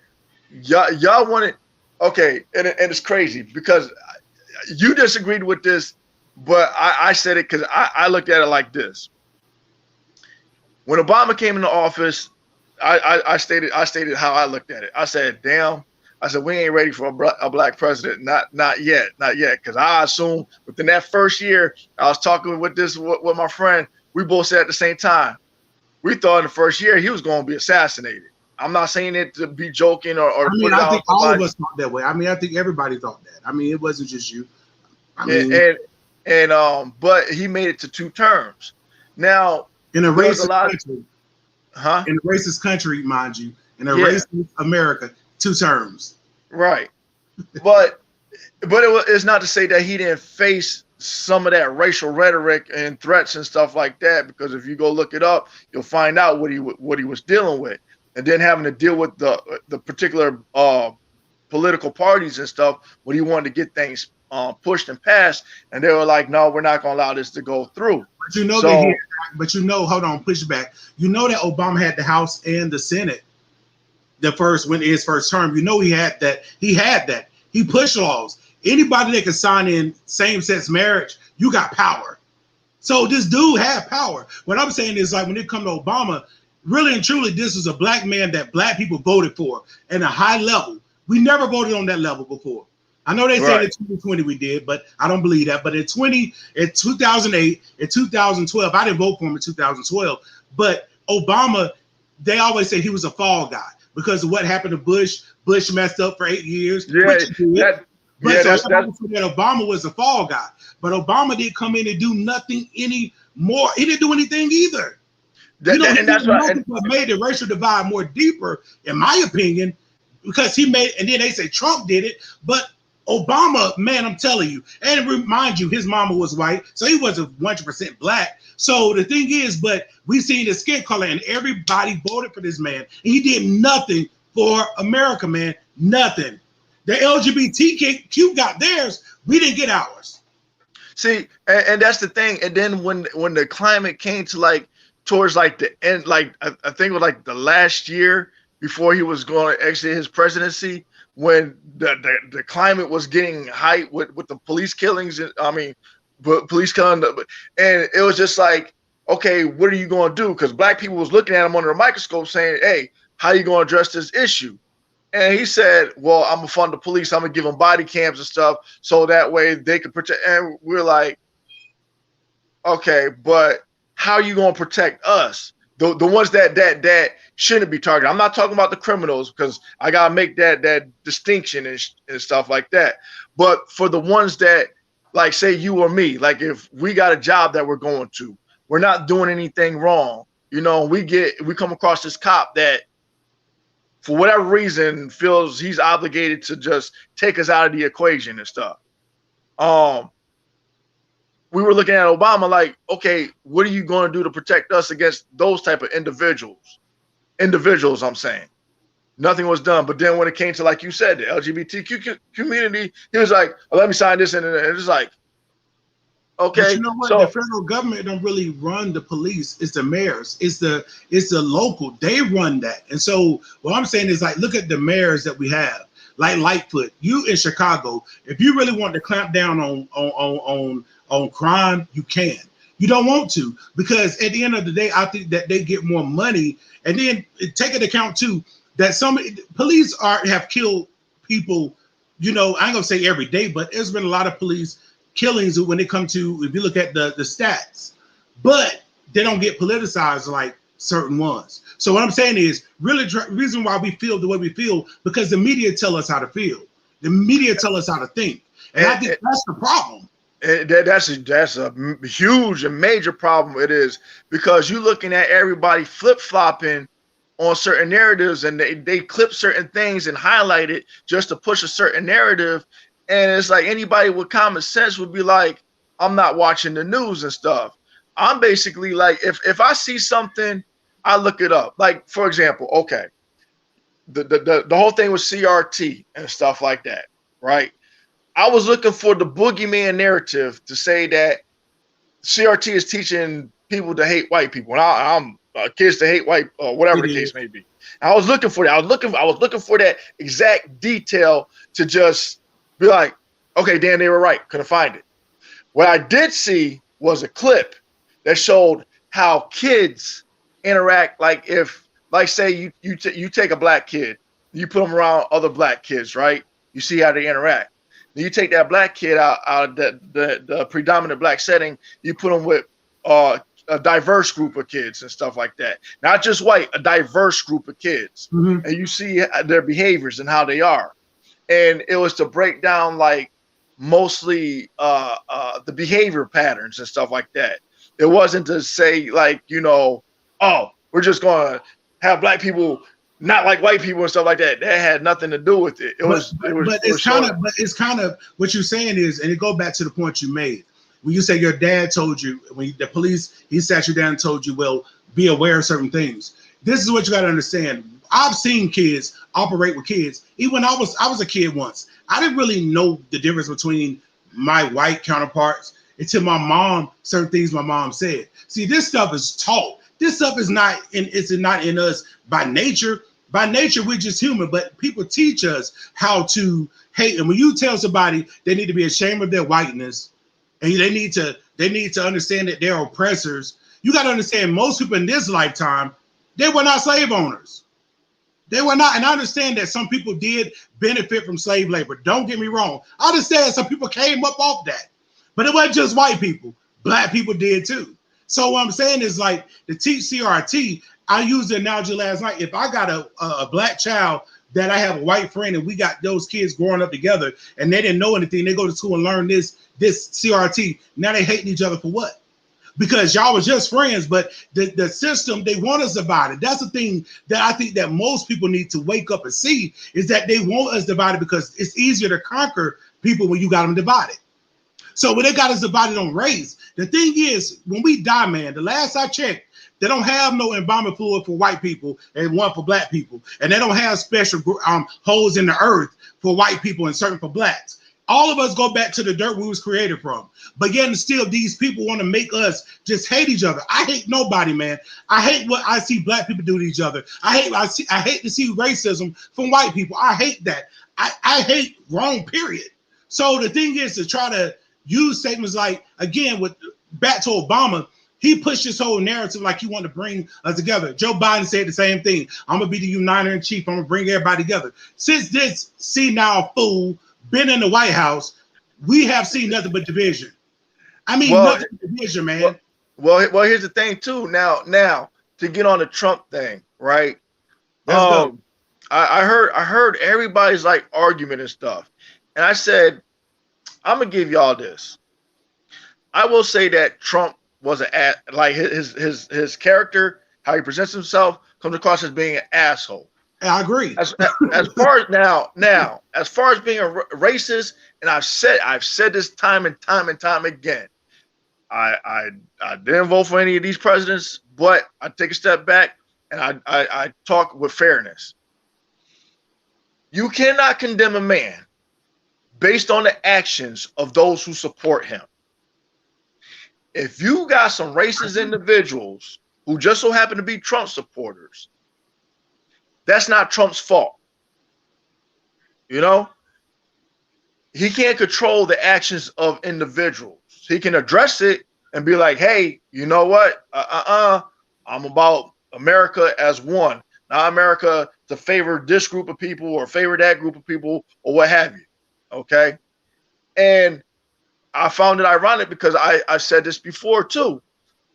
y'all want it. Okay. And it's crazy because you disagreed with this, but I said it because I looked at it like this. When Obama came into office, I stated how I looked at it. I said, damn. I said, we ain't ready for a black president. Not yet. Because I assume within that first year, I was talking with my friend. We both said at the same time, we thought in the first year he was going to be assassinated. I'm not saying it to be joking or I mean, I think all of us thought that way. I mean, I think everybody thought that. I mean, it wasn't just you. I mean, but he made it to 2 terms. Now, in a racist country, in a racist country, mind you, in a racist America, 2 terms. Right. But it's not to say that he didn't face some of that racial rhetoric and threats and stuff like that, because if you go look it up, you'll find out what he was dealing with, and then having to deal with the particular political parties and stuff when he wanted to get things pushed and passed, and they were like, no, we're not going to allow this to go through. But hold on, push back. You know that Obama had the House and the Senate when his first term. You know he had that. He pushed laws. Anybody that can sign in same-sex marriage, you got power. So this dude had power. What I'm saying is, like, when it comes to Obama, really and truly, this is a black man that black people voted for at a high level. We never voted on that level before. I know they said in 2020 we did, but I don't believe that. But in 2008, in 2012, I didn't vote for him in 2012. But Obama, they always say he was a fall guy because of what happened to Bush. Bush messed up for 8 years. Obama was a fall guy. But Obama didn't come in and do nothing anymore. He didn't do anything either. That's what made the racial divide more deeper, in my opinion, because and then they say Trump did it, but Obama, man, I'm telling you, and remind you, his mama was white, so he wasn't 100% black. So the thing is, but we seen the skin color, and everybody voted for this man. And he did nothing for America, man, nothing. The LGBTQ got theirs, we didn't get ours. See, and that's the thing. And then when the climate came to like towards like the end, like I think it was like the last year before he was going to exit his presidency, when the climate was getting hype with the police killings. I mean, but police killing, and it was just like, okay, what are you going to do? Because black people was looking at him under a microscope, saying, "Hey, how are you going to address this issue?" And he said, "Well, I'm gonna fund the police. I'm gonna give them body cams and stuff, so that way they can protect." And we're like, okay, but how are you gonna protect us? The ones that shouldn't be targeted. I'm not talking about the criminals, because I gotta make that distinction and stuff like that. But for the ones that, like, say you or me, like if we got a job that we're going to, we're not doing anything wrong. You know, we come across this cop that, for whatever reason, feels he's obligated to just take us out of the equation and stuff. We were looking at Obama like, okay, what are you going to do to protect us against those type of individuals? I'm saying. Nothing was done. But then when it came to, like you said, the LGBTQ community, he was like, oh, let me sign this. And it's like, okay. But you know what? So the federal government don't really run the police. It's the mayors. It's the local. They run that. And so what I'm saying is, like, look at the mayors that we have. Like Lightfoot, you in Chicago, if you really want to clamp down on crime, you can. You don't want to, because at the end of the day, I think that they get more money. And then take into account too that some police have killed people. You know, I ain't gonna say every day, but there's been a lot of police killings when it comes to, if you look at the stats, but they don't get politicized like certain ones. So what I'm saying is, really, reason why we feel the way we feel, because the media tell us how to feel. The media tell us how to think, and I think that's the problem. That's a huge and major problem. It is, because you're looking at everybody flip-flopping on certain narratives, and they clip certain things and highlight it just to push a certain narrative. And it's like, anybody with common sense would be like, I'm not watching the news and stuff. I'm basically like, if I see something, I look it up. Like, for example, okay, the whole thing with CRT and stuff like that, right? I was looking for the boogeyman narrative to say that CRT is teaching people to hate white people, and I'm kids to hate white, whatever the case may be. I was looking for that. I was looking for that exact detail to just be like, okay, Dan, they were right. Couldn't find it. What I did see was a clip that showed how kids interact. Like, if, like, say you take a black kid, you put them around other black kids, right? You see how they interact. Then you take that black kid out of the predominant black setting, you put them with a diverse group of kids and stuff like that. Not just white, a diverse group of kids. Mm-hmm. And you see their behaviors and how they are. And it was to break down, like, mostly the behavior patterns and stuff like that. It wasn't to say, like, you know, oh, we're just going to have black people not like white people and stuff like that. That had nothing to do with it. But it's kind of what you're saying is, and it goes back to the point you made when you say your dad told you, when the police, he sat you down and told you, well, be aware of certain things. This is what you got to understand. I've seen kids operate with kids. Even when I was a kid once, I didn't really know the difference between my white counterparts until my mom, certain things my mom said. See, this stuff is taught. This stuff is not in us by nature. By nature, we're just human, but people teach us how to hate. And when you tell somebody they need to be ashamed of their whiteness, and they need to understand that they're oppressors, you got to understand most people in this lifetime, they were not slave owners. They were not. And I understand that some people did benefit from slave labor. Don't get me wrong. I understand some people came up off that, but it wasn't just white people. Black people did too. So what I'm saying is, like, to teach CRT, I used the analogy last night. If I got a black child that I have a white friend, and we got those kids growing up together and they didn't know anything, they go to school and learn this CRT. Now they hating each other for what? Because y'all was just friends, but the system, they want us divided. That's the thing that I think that most people need to wake up and see, is that they want us divided because it's easier to conquer people when you got them divided. So when they got us divided on race, the thing is, when we die, man, the last I checked, they don't have no embalming fluid for white people and one for black people. And they don't have special holes in the earth for white people and certain for blacks. All of us go back to the dirt we was created from. But yet and still, these people want to make us just hate each other. I hate nobody, man. I hate what I see black people do to each other. I hate to see racism from white people. I hate that. I hate wrong, period. So the thing is to try to use statements like, again, with back to Obama, he pushed this whole narrative like he wanted to bring us together. Joe Biden said the same thing. I'm going to be the uniter in chief. I'm going to bring everybody together. Since this senile fool been in the White House, we have seen nothing but division. I mean, nothing but division, man. Well, here's the thing, too. Now, to get on the Trump thing, right? Let's go. I heard everybody's like argument and stuff. And I said, I'm going to give y'all this. I will say that Trump was like his character, how he presents himself, comes across as being an asshole. I agree. As far as now, as far as being a racist, and I've said this time and time again. I didn't vote for any of these presidents, but I take a step back and I talk with fairness. You cannot condemn a man based on the actions of those who support him. If you got some racist individuals who just so happen to be Trump supporters, that's not Trump's fault. You know, he can't control the actions of individuals. He can address it and be like, hey, you know what? I'm about America as one. Not America to favor this group of people or favor that group of people or what have you. Okay. And I found it ironic because I said this before too.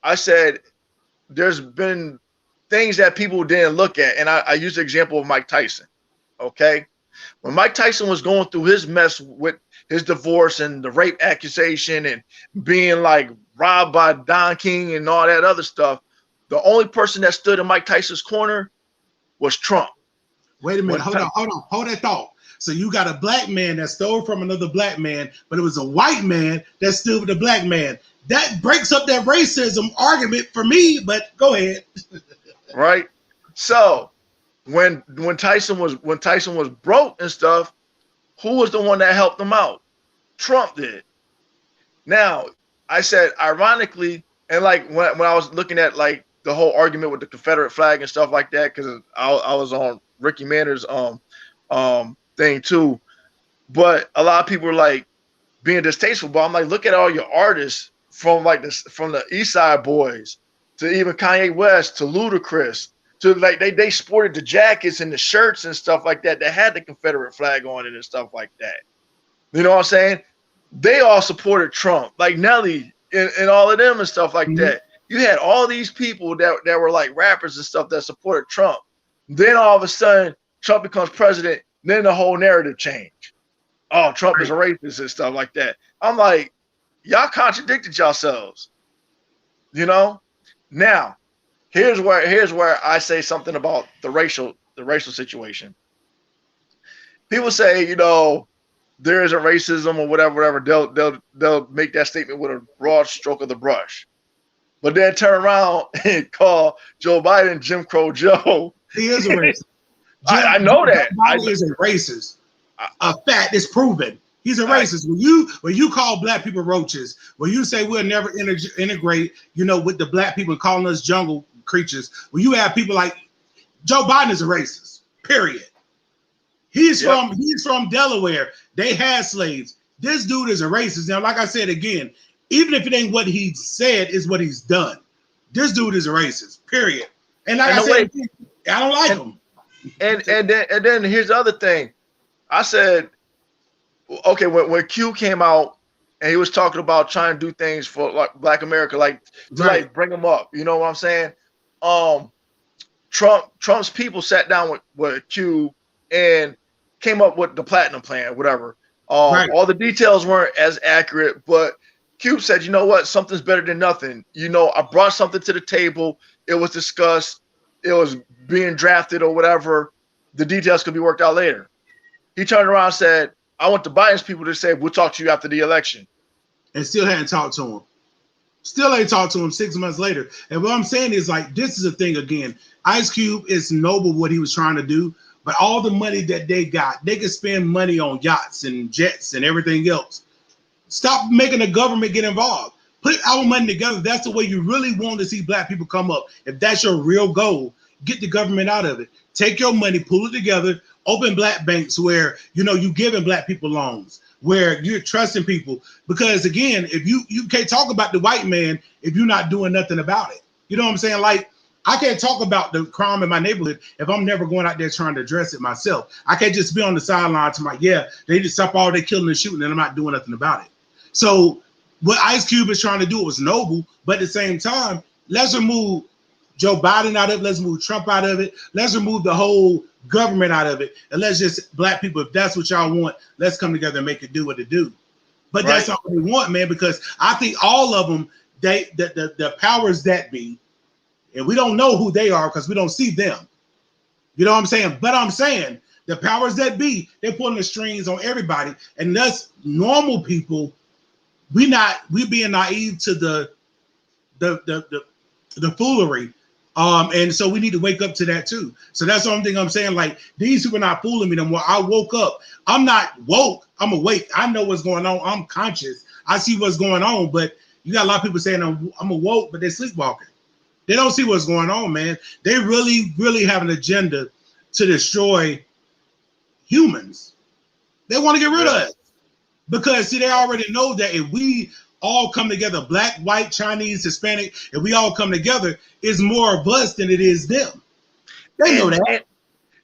I said there's been things that people didn't look at. And I used the example of Mike Tyson. Okay. When Mike Tyson was going through his mess with his divorce and the rape accusation and being like robbed by Don King and all that other stuff, the only person that stood in Mike Tyson's corner was Trump. Wait a minute. Hold that thought. So you got a black man that stole from another black man, but it was a white man that stood with a black man. That breaks up that racism argument for me, but go ahead. Right. So when Tyson was broke and stuff, who was the one that helped him out? Trump did. Now, I said ironically, and like when I was looking at like the whole argument with the Confederate flag and stuff like that, because I was on Ricky Manner's thing too, but a lot of people were like being distasteful. But I'm like, look at all your artists from like this, from the East Side Boys to even Kanye West to Ludacris to like they sported the jackets and the shirts and stuff like that that had the Confederate flag on it and stuff like that. You know what I'm saying? They all supported Trump, like Nelly and all of them and stuff like that. You had all these people that were like rappers and stuff that supported Trump. Then all of a sudden, Trump becomes president. Then the whole narrative changed. Oh, Trump is a racist and stuff like that. I'm like, y'all contradicted yourselves. You know? Now, here's where I say something about the racial situation. People say, you know, there isn't racism or whatever. They'll make that statement with a broad stroke of the brush. But then turn around and call Joe Biden Jim Crow Joe. He is a racist. I know that. He is a racist. A fact is proven. He's a racist. When you call black people roaches, when you say we'll never integrate, you know, with the black people calling us jungle creatures, when you have people like Joe Biden is a racist. Period. He's from Delaware. They had slaves. This dude is a racist. Now, like I said again, even if it ain't what he said, is what he's done. This dude is a racist. Period. And like I said, I don't like him. And then here's the other thing. I said, okay, when Q came out and he was talking about trying to do things for like Black America, like to like bring them up, you know what I'm saying? Trump's people sat down with Q and came up with the platinum plan, whatever. All the details weren't as accurate, but Q said, you know what? Something's better than nothing. You know, I brought something to the table. It was discussed. It was being drafted or whatever. The details could be worked out later. He turned around and said, I want the Biden's people to say, we'll talk to you after the election. And still hadn't talked to him. Still ain't talked to him 6 months later. And what I'm saying is, like, this is a thing again. Ice Cube is noble what he was trying to do, but all the money that they got, they can spend money on yachts and jets and everything else. Stop making the government get involved. Put our money together. That's the way you really want to see black people come up. If that's your real goal, get the government out of it. Take your money, pull it together, open black banks where, you know, you giving black people loans, where you're trusting people. Because again, if you can't talk about the white man if you're not doing nothing about it. You know what I'm saying? Like, I can't talk about the crime in my neighborhood if I'm never going out there trying to address it myself. I can't just be on the sideline to my, yeah, they just stop all their killing and shooting and I'm not doing nothing about it. So what Ice Cube is trying to do was noble, but at the same time, let's remove Joe Biden out of it. Let's move Trump out of it. Let's remove the whole government out of it. And let's just, black people, if that's what y'all want, let's come together and make it do what it do. But that's all we want, man, because I think all of them, the powers that be, and we don't know who they are because we don't see them. You know what I'm saying? But I'm saying the powers that be, they're pulling the strings on everybody. And us normal people, we being naive to the foolery. And so we need to wake up to that too. So that's the only thing I'm saying. Like, these people are not fooling me no more. I woke up. I'm not woke. I'm awake. I know what's going on. I'm conscious. I see what's going on. But you got a lot of people saying I'm awoke, but they're sleepwalking. They don't see what's going on, man. They really, really have an agenda to destroy humans. They want to get rid of us. Because, see, they already know that if we all come together, black, white, Chinese, Hispanic, if we all come together, it's more of us than it is them. They know that.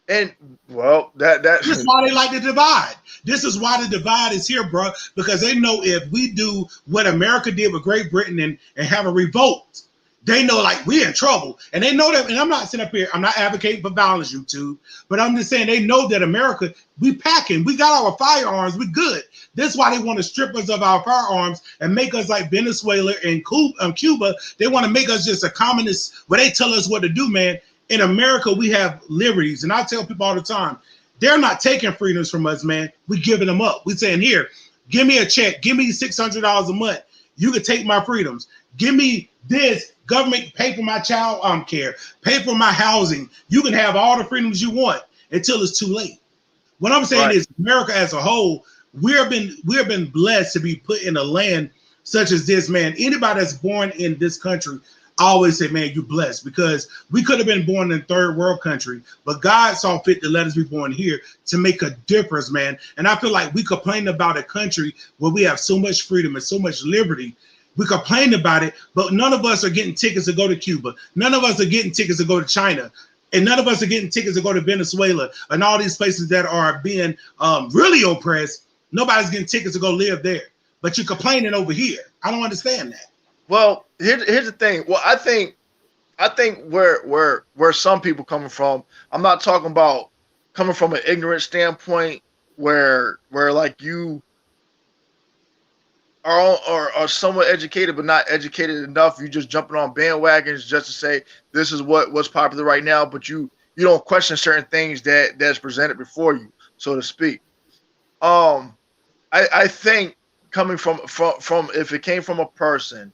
And well, this is why they like to divide. This is why the divide is here, bro, because they know if we do what America did with Great Britain and have a revolt, they know, like, we're in trouble. And they know that, and I'm not sitting up here, I'm not advocating for violence, YouTube, but I'm just saying they know that America, we packing, we got our firearms, we good. That's why they want to strip us of our firearms and make us like Venezuela and Cuba. They want to make us just a communist, where they tell us what to do, man. In America, we have liberties. And I tell people all the time, they're not taking freedoms from us, man. We're giving them up. We're saying, here, give me a check. Give me $600 a month. You can take my freedoms. Give me this. Government, pay for my child care, pay for my housing. You can have all the freedoms you want until it's too late. What I'm saying is, America as a whole, we've been blessed to be put in a land such as this, man. Anybody that's born in this country, I always say, man, you're blessed, because we could have been born in a third world country, but God saw fit to let us be born here to make a difference, man. And I feel like we complain about a country where we have so much freedom and so much liberty. We complain about it, but none of us are getting tickets to go to Cuba. None of us are getting tickets to go to China. And none of us are getting tickets to go to Venezuela and all these places that are being really oppressed. Nobody's getting tickets to go live there. But you're complaining over here. I don't understand that. Well, here's the thing. Well, I think where some people coming from, I'm not talking about coming from an ignorant standpoint where like you are somewhat educated but not educated enough. You just jumping on bandwagons just to say this is what's popular right now, but you don't question certain things that's presented before you, so to speak. I think coming from if it came from a person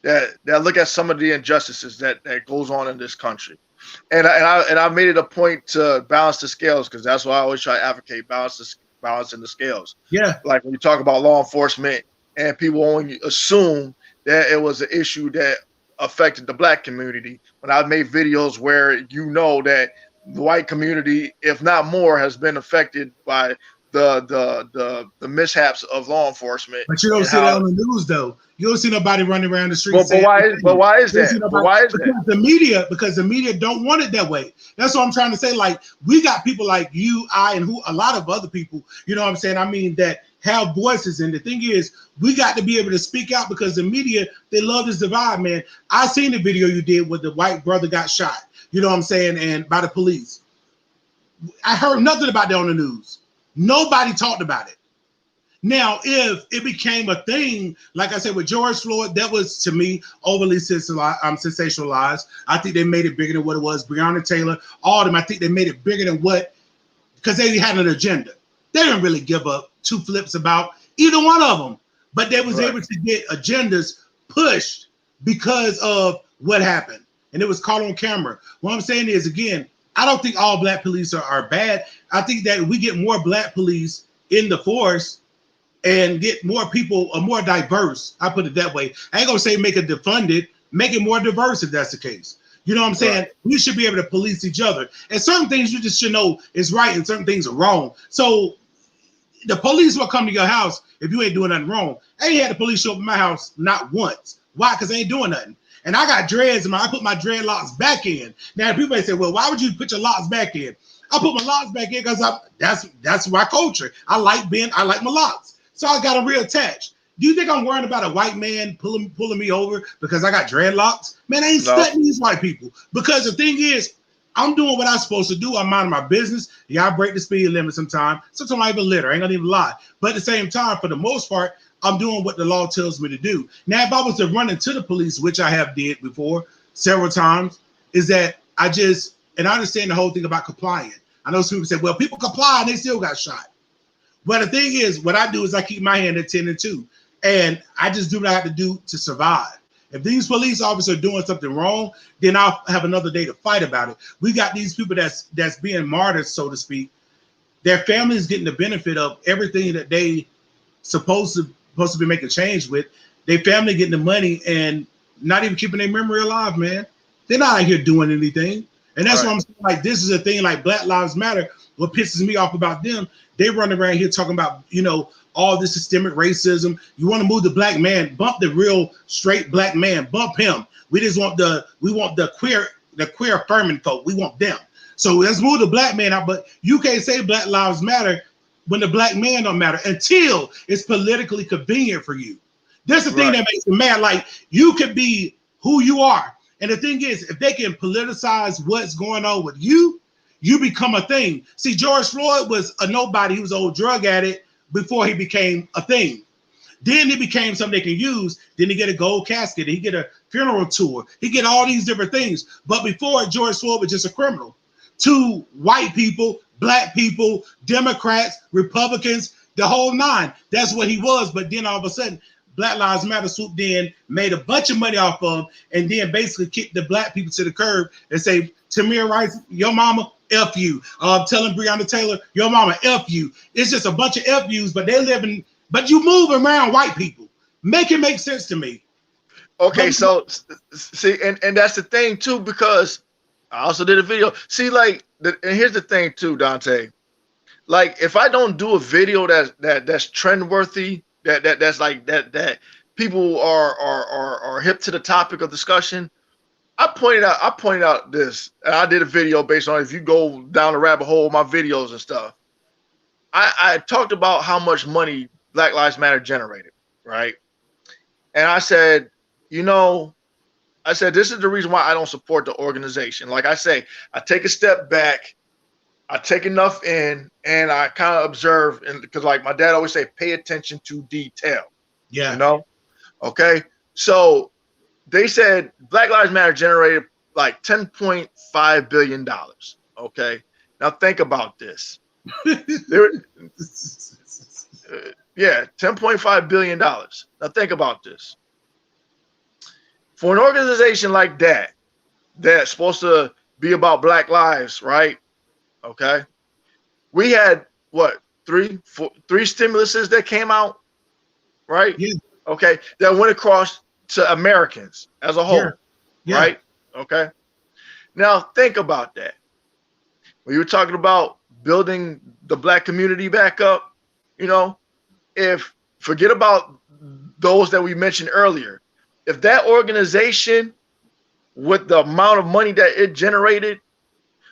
that look at some of the injustices that goes on in this country, and I made it a point to balance the scales, because that's why I always try to advocate balancing the scales. Yeah, like when you talk about law enforcement, and people only assume that it was an issue that affected the black community, when I've made videos where you know that the white community, if not more, has been affected by the mishaps of law enforcement. But you don't see that on the news, though. You don't see nobody running around the streets. But why is that? Because the media don't want it that way. That's what I'm trying to say. Like, we got people like you, and a lot of other people, you know what I'm saying? I mean, that have voices. And the thing is, we got to be able to speak out, because the media, they love this divide, man. I seen the video you did where the white brother got shot, you know what I'm saying, and by the police. I heard nothing about that on the news. Nobody talked about it. Now, if it became a thing, like I said, with George Floyd, that was, to me, overly sensationalized. I think they made it bigger than what it was. Breonna Taylor, all of them, I think they made it bigger than what, because they had an agenda. They didn't really give up two flips about either one of them, but they was able to get agendas pushed because of what happened. And it was caught on camera. What I'm saying is, again, I don't think all black police are bad. I think that we get more black police in the force and get more people, more diverse. I put it that way. I ain't gonna say make it defunded, make it more diverse if that's the case. You know what I'm saying? Right. We should be able to police each other. And certain things you just should know is right and certain things are wrong. So the police will come to your house if you ain't doing nothing wrong. I ain't had the police show up at my house not once. Why? Because they ain't doing nothing. And I got dreads and I put my dreadlocks back in. Now people may say, well, why would you put your locks back in? I put my locks back in because that's my culture. I like my locks. So I got them reattached. Do you think I'm worrying about a white man pulling me over because I got dreadlocks? Man, I ain't studying these white people. Because the thing is, I'm doing what I'm supposed to do. I'm minding my business. Yeah, I break the speed limit sometimes. Sometimes I even litter. I ain't gonna even lie. But at the same time, for the most part, I'm doing what the law tells me to do. Now, if I was to run into the police, which I have did before several times, is that I understand the whole thing about complying. I know some people say, well, people comply and they still got shot. But the thing is, what I do is I keep my hand at 10 and 2. And I just do what I have to do to survive. If these police officers are doing something wrong, then I'll have another day to fight about it. We got these people that's being martyred, so to speak. Their families getting the benefit of everything that they supposed to be making change with. Their family getting the money and not even keeping their memory alive, man. They're not out here doing anything. And that's why I'm saying, like, this is a thing like Black Lives Matter. What pisses me off about them, they run around here talking about, all this systemic racism. You want to move the black man, bump the real straight black man, bump him. We want the queer affirming folk. We want them. So let's move the black man out. But you can't say Black Lives Matter when the black man don't matter until it's politically convenient for you. That's the thing that makes me mad. Like, you can be who you are. And the thing is, if they can politicize what's going on with you, you become a thing. See, George Floyd was a nobody. He was an old drug addict before he became a thing. Then he became something they can use. Then he get a gold casket. He get a funeral tour. He get all these different things. But before, George Floyd was just a criminal. To white people, black people, Democrats, Republicans, the whole nine. That's what he was. But then all of a sudden, Black Lives Matter swooped in, made a bunch of money off of him, and then basically kicked the black people to the curb and say, Tamir Rice, your mama, F you. Telling Breonna Taylor, your mama, F you. It's just a bunch of F yous, but but you move around white people. Make it make sense to me. Okay, so see, and that's the thing too, because I also did a video. See, like, and here's the thing too, Dante. Like, if I don't do a video that's trend worthy, that people are hip to the topic of discussion, I pointed out this, and I did a video based on, if you go down the rabbit hole, my videos and stuff. I talked about how much money Black Lives Matter generated, right? And I said, this is the reason why I don't support the organization. Like I say, I take a step back, I take enough in, and I kind of observe, and because, like, my dad always say, pay attention to detail. Yeah. Okay. So they said Black Lives Matter generated like $10.5 billion. Okay. Now think about this. Yeah, $10.5 billion. Now think about this. For an organization like that, that's supposed to be about Black lives, right? Okay. We had what, three stimuluses that came out, right? Yeah. Okay. That went across to Americans as a whole, right? Okay. Now think about that. When you were talking about building the black community back up, if forget about those that we mentioned earlier, if that organization, with the amount of money that it generated,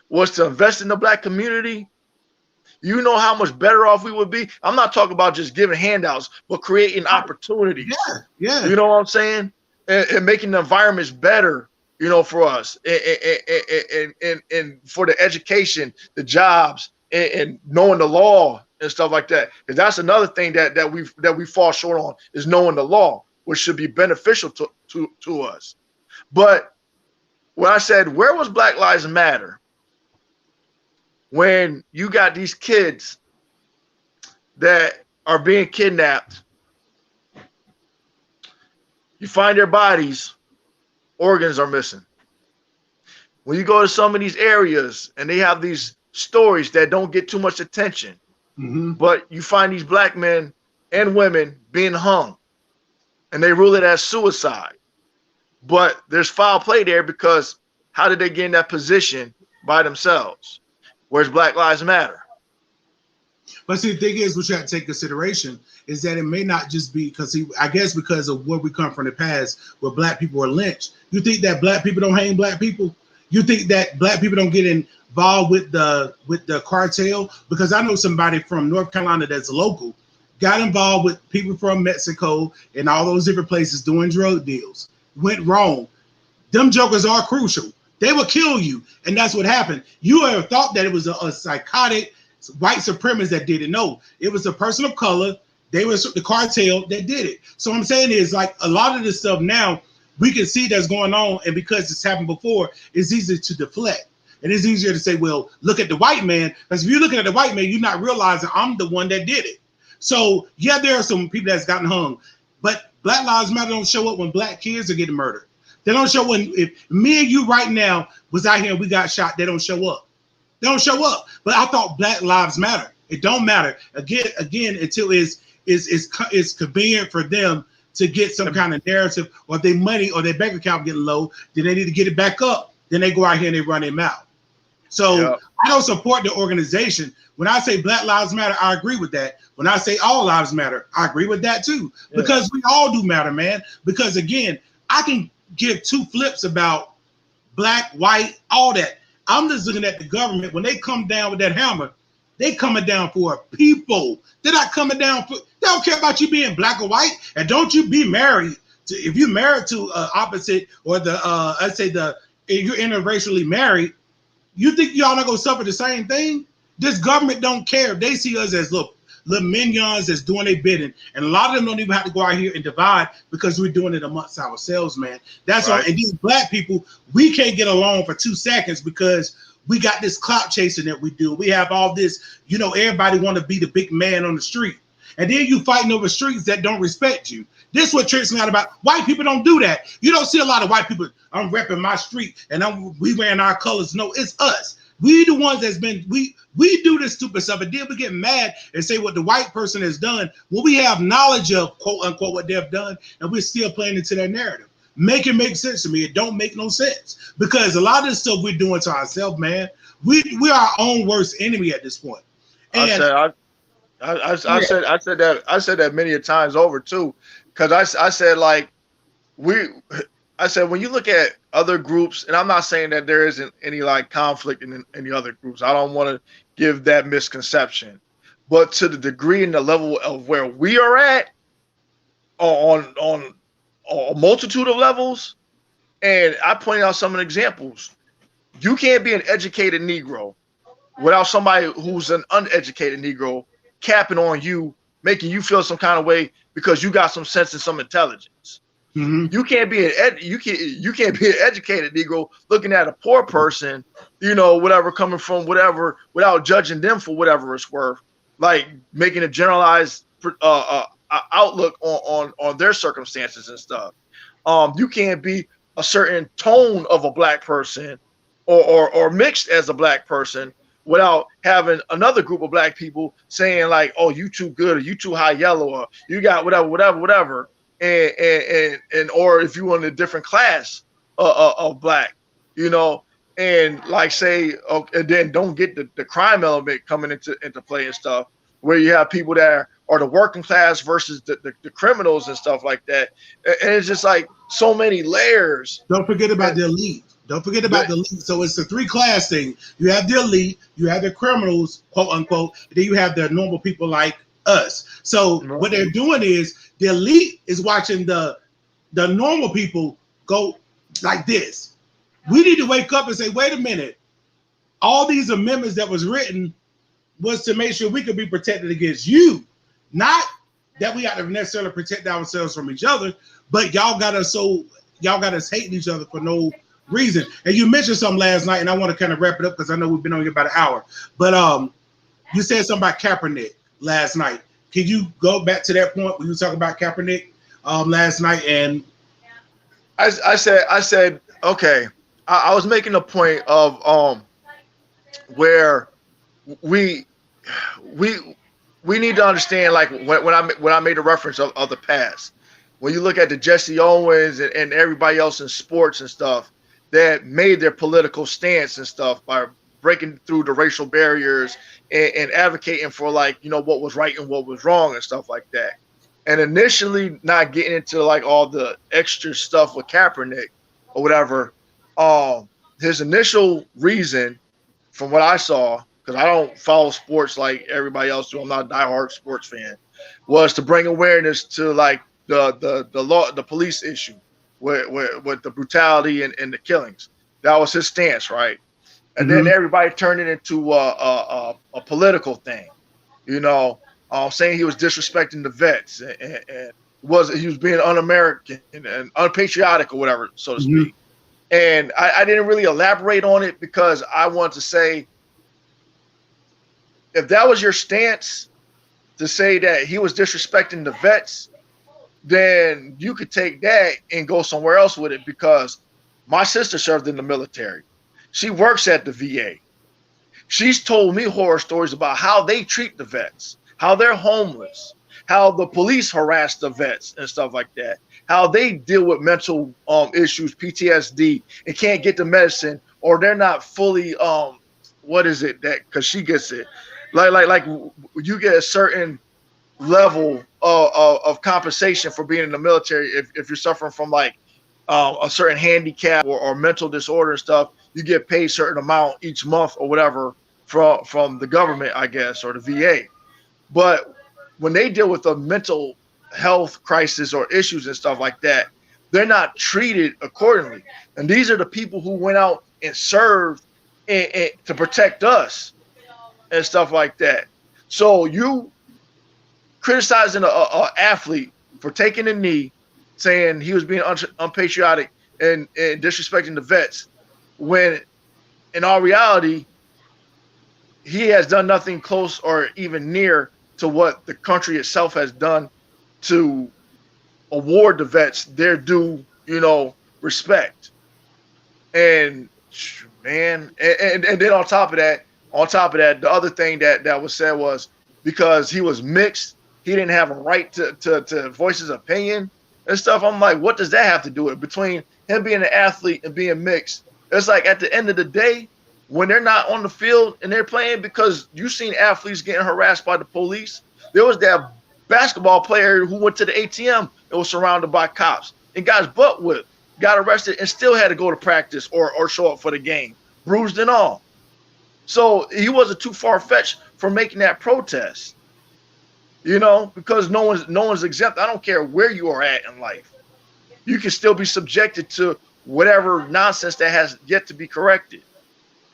was to invest in the black community, you know how much better off we would be. I'm not talking about just giving handouts, but creating opportunities. Yeah. You know what I'm saying? And making the environments better, for us, and for the education, the jobs, and knowing the law and stuff like that. Because that's another thing that we fall short on, is knowing the law, which should be beneficial to us. But when I said, where was Black Lives Matter when you got these kids that are being kidnapped, you find their bodies, organs are missing. when you go to some of these areas and they have these stories that don't get too much attention, but you find these black men and women being hung, and they rule it as suicide. But there's foul play there because how did they get in that position by themselves? Where's Black Lives Matter? But see, the thing is, what you have to take consideration is that it may not just be because I guess because of where we come from the past, where black people were lynched. You think that black people don't hang black people? You think that black people don't get involved with the cartel? Because I know somebody from North Carolina that's local got involved with people from Mexico and all those different places doing drug deals. Went wrong. Them jokers are crucial. They will kill you, and that's what happened. You ever thought that it was a psychotic white supremacist that did it? No, it was a person of color. They was the cartel that did it. So what I'm saying is, like, a lot of this stuff now we can see that's going on, and because it's happened before, it's easy to deflect. And it's easier to say, well, look at the white man, because if you're looking at the white man, you're not realizing I'm the one that did it. So yeah, there are some people that's gotten hung, but Black Lives Matter don't show up when black kids are getting murdered. They don't show when if me and you right now was out here and we got shot, they don't show up. They don't show up. But I thought Black Lives Matter. It don't matter. Again, until it's convenient for them to get some kind of narrative, or their money or their bank account getting low, then they need to get it back up. Then they go out here and they run their mouth. So I don't support the organization. When I say Black Lives Matter, I agree with that. When I say all lives matter, I agree with that too. Because we all do matter, man. Because again, I can give two flips about black, white, all that. I'm just looking at the government. When they come down with that hammer, they coming down for people. They're not coming down for, they don't care about you being black or white. And don't you be married to, if you're married to opposite, or the if you're interracially married, you think y'all not gonna suffer the same thing? This government don't care. They see us as little minions that's doing their bidding, and a lot of them don't even have to go out here and divide because we're doing it amongst ourselves, man. That's right. And these black people, we can't get along for 2 seconds because we got this clout chasing that we do. We have all this, you know, everybody want to be the big man on the street, and then you fighting over streets that don't respect you. This is what tricks me out about. White people don't do that. You don't see a lot of white people, I'm repping my street and we wearing our colors. No, it's us. We the ones that's been, we do this stupid stuff, and then we get mad and say what the white person has done when we have knowledge of, quote unquote, what they've done, and we're still playing into their narrative. Make it make sense to me. It don't make no sense, because a lot of this stuff we're doing to ourselves, man. We're our own worst enemy at this point. And I said that many a times over too, because I said, like, I said, when you look at other groups, and I'm not saying that there isn't any like conflict in any other groups. I don't want to give that misconception, but to the degree and the level of where we are at on a multitude of levels, and I pointed out some of the examples. You can't be an educated Negro without somebody who's an uneducated Negro capping on you, making you feel some kind of way because you got some sense and some intelligence. You can't be you can't be an educated Negro looking at a poor person, you know, whatever, coming from whatever, without judging them for whatever it's worth, like making a generalized outlook on their circumstances and stuff. You can't be a certain tone of a black person or mixed as a black person without having another group of black people saying like, oh, you too good, or you too high yellow, or you got whatever. And or if you want a different class of black, you know, and like say, and then don't get the crime element coming into play and stuff, where you have people that are the working class versus the criminals and stuff like that. And it's just like so many layers. Don't forget about the elite. Don't forget about the elite. So it's a 3-class thing. You have the elite, you have the criminals, quote unquote, and then you have the normal people like us. So what they're doing is the elite is watching the normal people go like this. We need to wake up and say, wait a minute. All these amendments that was written was to make sure we could be protected against you. Not that we got to necessarily protect ourselves from each other, but y'all got us hating each other for no reason. And you mentioned something last night, and I want to kind of wrap it up because I know we've been on here about an hour. But you said something about Kaepernick last night. Can you go back to that point when you talk about Kaepernick last night? And I said, okay, I was making a point of where we we we need to understand, like when I made a reference of the past, when you look at the Jesse Owens and everybody else in sports and stuff that made their political stance and stuff by breaking through the racial barriers and advocating for, like, what was right and what was wrong and stuff like that, and initially not getting into like all the extra stuff with Kaepernick or whatever. His initial reason, from what I saw, because I don't follow sports like everybody else do, I'm not a diehard sports fan, was to bring awareness to, like, the police issue with the brutality and the killings. That was his stance, right? And then everybody turned it into a political thing, saying he was disrespecting the vets and he was being un-American and unpatriotic or whatever, so to speak. And I didn't really elaborate on it because I want to say, if that was your stance, to say that he was disrespecting the vets, then you could take that and go somewhere else with it, because my sister served in the military. She works at the VA. She's told me horror stories about how they treat the vets, how they're homeless, how the police harass the vets and stuff like that, how they deal with mental issues, PTSD, and can't get the medicine, or they're not fully what is it that, because she gets it, like you get a certain level of compensation for being in the military. If you're suffering from like a certain handicap or mental disorder and stuff, you get paid a certain amount each month or whatever from the government, I guess, or the VA. But when they deal with a mental health crisis or issues and stuff like that, they're not treated accordingly. And these are the people who went out and served to protect us and stuff like that. So you criticizing a athlete for taking a knee, saying he was being unpatriotic and disrespecting the vets, when in all reality, he has done nothing close or even near to what the country itself has done to award the vets their due, respect. And man, and then on top of that, the other thing that was said was, because he was mixed, he didn't have a right to voice his opinion and stuff. I'm like, what does that have to do with it? Between him being an athlete and being mixed? It's like, at the end of the day, when they're not on the field and they're playing, because you've seen athletes getting harassed by the police. There was that basketball player who went to the ATM and was surrounded by cops and got his butt whipped, got arrested, and still had to go to practice or show up for the game, bruised and all. So he wasn't too far-fetched for making that protest, because no one's exempt. I don't care where you are at in life. You can still be subjected to whatever nonsense that has yet to be corrected.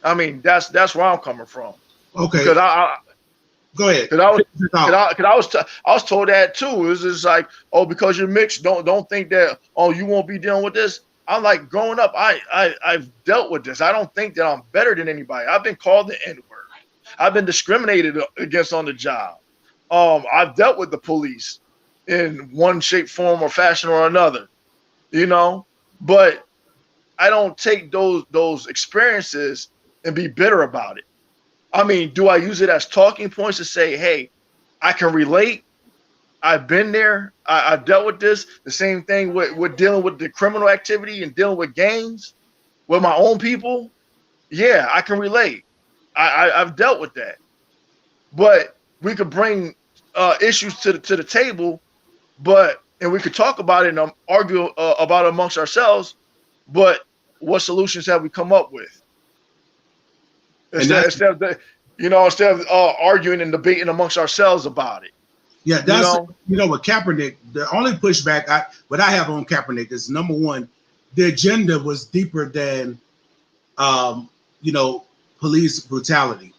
I mean, that's where I'm coming from. Okay. Because go ahead. Because I was told that too. It was just like, oh, because you're mixed, don't think that, oh, you won't be dealing with this. I'm like, growing up, I've dealt with this. I don't think that I'm better than anybody. I've been called the N-word. I've been discriminated against on the job. I've dealt with the police in one shape, form, or fashion or another, but I don't take those experiences and be bitter about it. I mean, do I use it as talking points to say, hey, I can relate? I've been there. I've dealt with this. The same thing with dealing with the criminal activity and dealing with gangs with my own people. Yeah, I can relate. I've dealt with that. But we could bring issues to the table, and we could talk about it and argue about it amongst ourselves. But what solutions have we come up with? Instead of arguing and debating amongst ourselves about it. Yeah, that's with Kaepernick, the only pushback I have on Kaepernick is, number one, the agenda was deeper than police brutality.